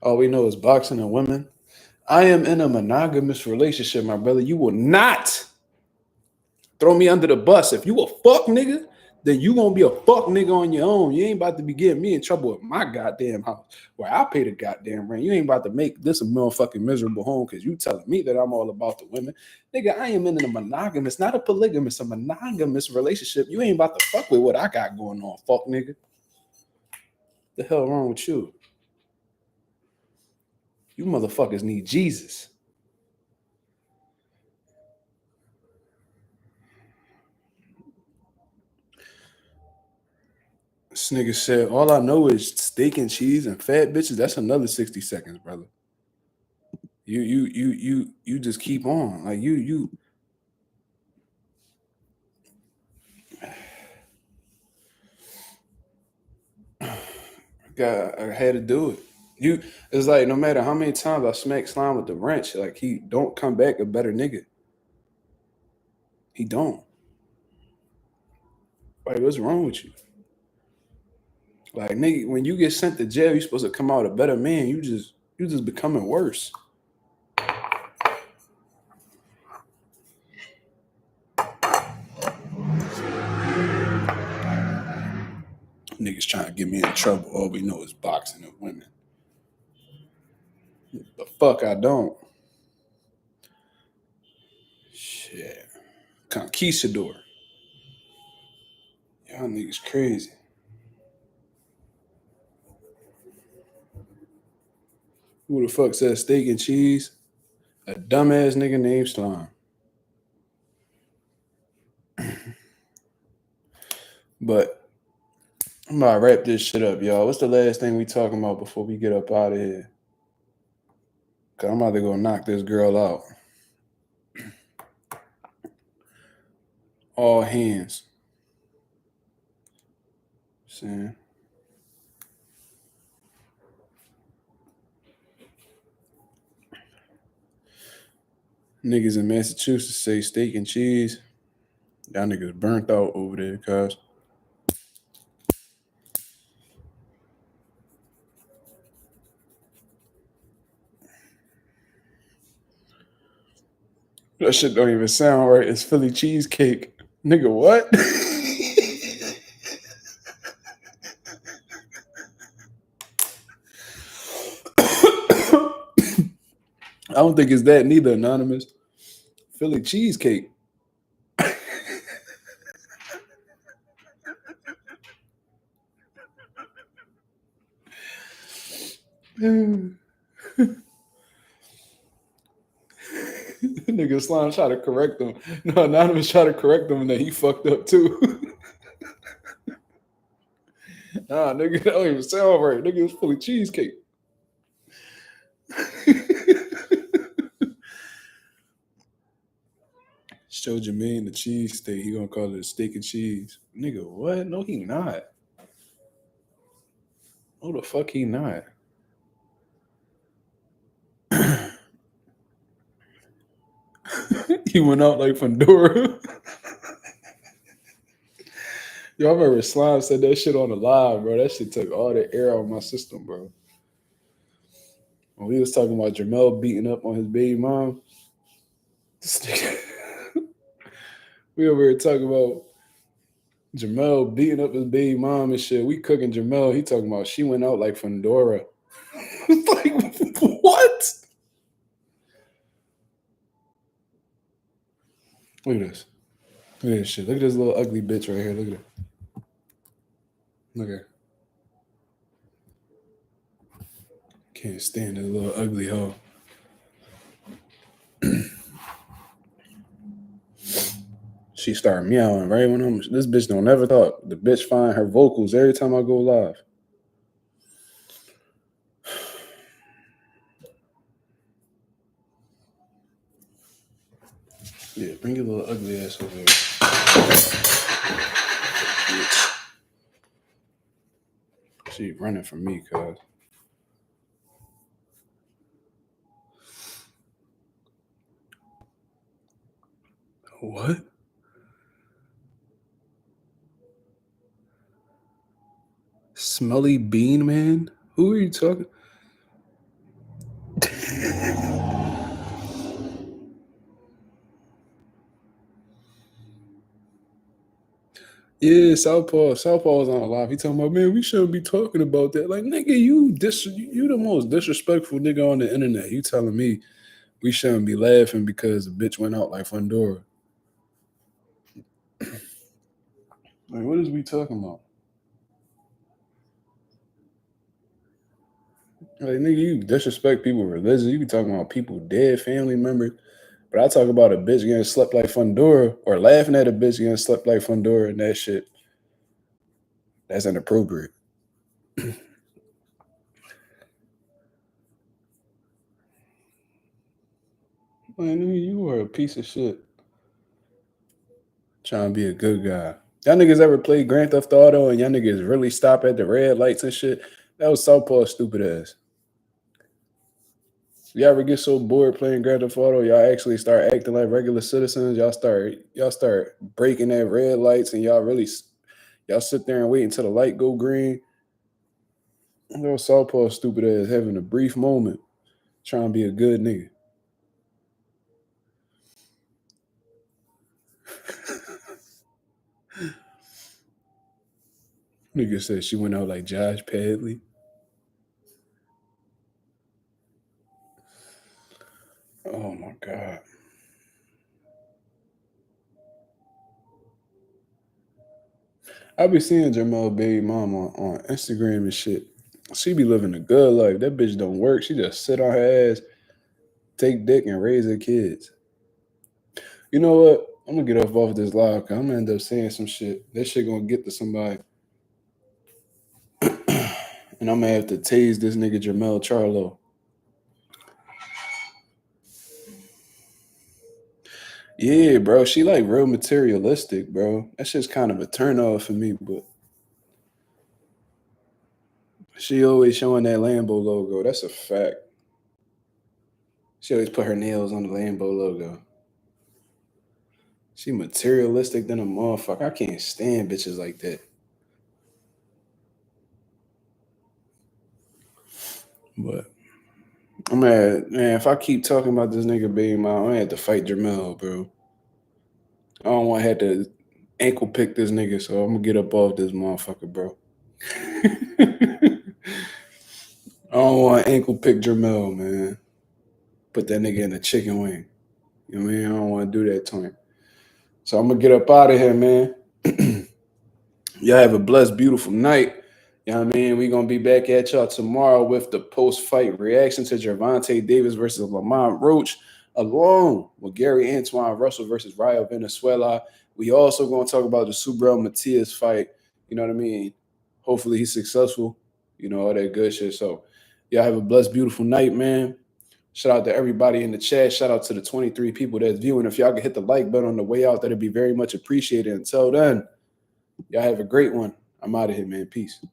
All we know is boxing and women. I am in a monogamous relationship, my brother. You will not throw me under the bus. If you a fuck nigga, then you gonna be a fuck nigga on your own. You ain't about to be getting me in trouble with my goddamn house where I pay the goddamn rent. You ain't about to make this a motherfucking miserable home because you telling me that I'm all about the women. Nigga, I am in a monogamous, not a polygamous, a monogamous relationship. You ain't about to fuck with what I got going on, fuck nigga. The hell wrong with you? You motherfuckers need Jesus. This nigga said, all I know is steak and cheese and fat bitches. That's another 60 seconds, brother. You just keep on. Like you I had to do it. It's like no matter how many times I smack Slime with the wrench, like he don't come back a better nigga. He don't. Like, what's wrong with you? Like, nigga, when you get sent to jail, you're supposed to come out a better man. You just becoming worse. Niggas trying to get me in trouble. All we know is boxing and women. The fuck I don't. Shit. Conquistador. Y'all niggas crazy. Who the fuck says steak and cheese? A dumbass nigga named Slime. But I'm about to wrap this shit up, y'all. What's the last thing we talking about before we get up out of here? Cause I'm about to go knock this girl out. All hands. See? Niggas in Massachusetts say steak and cheese. Y'all niggas burnt out over there, cuz. That shit don't even sound right. It's Philly cheesecake. Nigga, what? I don't think it's that neither, Anonymous. Philly cheesecake. Nigga Slime try to correct him. No, Anonymous try to correct him and then he fucked up too. Nah, nigga, that don't even sound right. Nigga, it's Philly cheesecake. Show Jermaine the cheese steak. He gonna call it a steak and cheese. Nigga, what? No, he not. No, the fuck he not. He went out like Fandora. Yo, I remember Slime said that shit on the live, bro. That shit took all the air out of my system, bro. When we was talking about Jamel beating up on his baby mom, we over here talking about Jamel beating up his baby mom and shit. We cooking Jamel. He talking about she went out like Fundora. Like, what? Look at this. Look at this shit. Look at this little ugly bitch right here. Look at it. Look at her. Can't stand this little ugly hoe. She started meowing right when this bitch don't ever talk. The bitch find her vocals every time I go live. Yeah, bring your little ugly ass over here. She running from me, cuz. What? Smelly bean man? Who are you talking? Yeah, Southpaw was on a live. He talking about, man, we shouldn't be talking about that. Like, nigga, you the most disrespectful nigga on the internet. You telling me we shouldn't be laughing because the bitch went out like Fundora. Like, what is we talking about? Like, nigga, you disrespect people religion. You be talking about people dead, family members. But I talk about a bitch getting slept like Fundora or laughing at a bitch getting slept like Fundora and that shit. That's inappropriate. Man, nigga, you are a piece of shit. Trying to be a good guy. Y'all niggas ever play Grand Theft Auto and y'all niggas really stop at the red lights and shit? That was Southpaw's stupid ass. Y'all ever get so bored playing Grand Theft Auto, y'all actually start acting like regular citizens? Y'all start breaking that red lights and y'all sit there and wait until the light go green. That was Southpaw's stupid ass having a brief moment trying to be a good nigga. Nigga said she went out like Josh Padley. Oh my God. I be seeing Jamal baby mama on Instagram and shit. She be living a good life. That bitch don't work. She just sit on her ass, take dick, and raise her kids. You know what? I'm gonna get off this live because I'm gonna end up saying some shit. That shit gonna get to somebody. And I'm gonna have to tase this nigga Jamel Charlo. Yeah, bro. She like real materialistic, bro. That's just kind of a turn off for me, but she always showing that Lambo logo. That's a fact. She always put her nails on the Lambo logo. She materialistic than a motherfucker. I can't stand bitches like that. But I'm mad, man. If I keep talking about this nigga baby mom, I'm gonna have to fight Jamel, bro. I don't want to have to ankle pick this nigga, so I'm gonna get up off this motherfucker, bro. I don't want to ankle pick Jamel, man. Put that nigga in a chicken wing. You know what I mean? I don't want to do that to him. So I'm gonna get up out of here, man. Y'all have a blessed, beautiful night. You know what I mean? We're going to be back at y'all tomorrow with the post-fight reaction to Gervonta Davis versus Lamont Roach, along with Gary Antoine Russell versus Rayo Venezuela. We also going to talk about the Subriel Matías fight. You know what I mean? Hopefully he's successful. You know, all that good shit. So y'all have a blessed, beautiful night, man. Shout out to everybody in the chat. Shout out to the 23 people that's viewing. If y'all could hit the like button on the way out, that'd be very much appreciated. Until then, y'all have a great one. I'm out of here, man. Peace.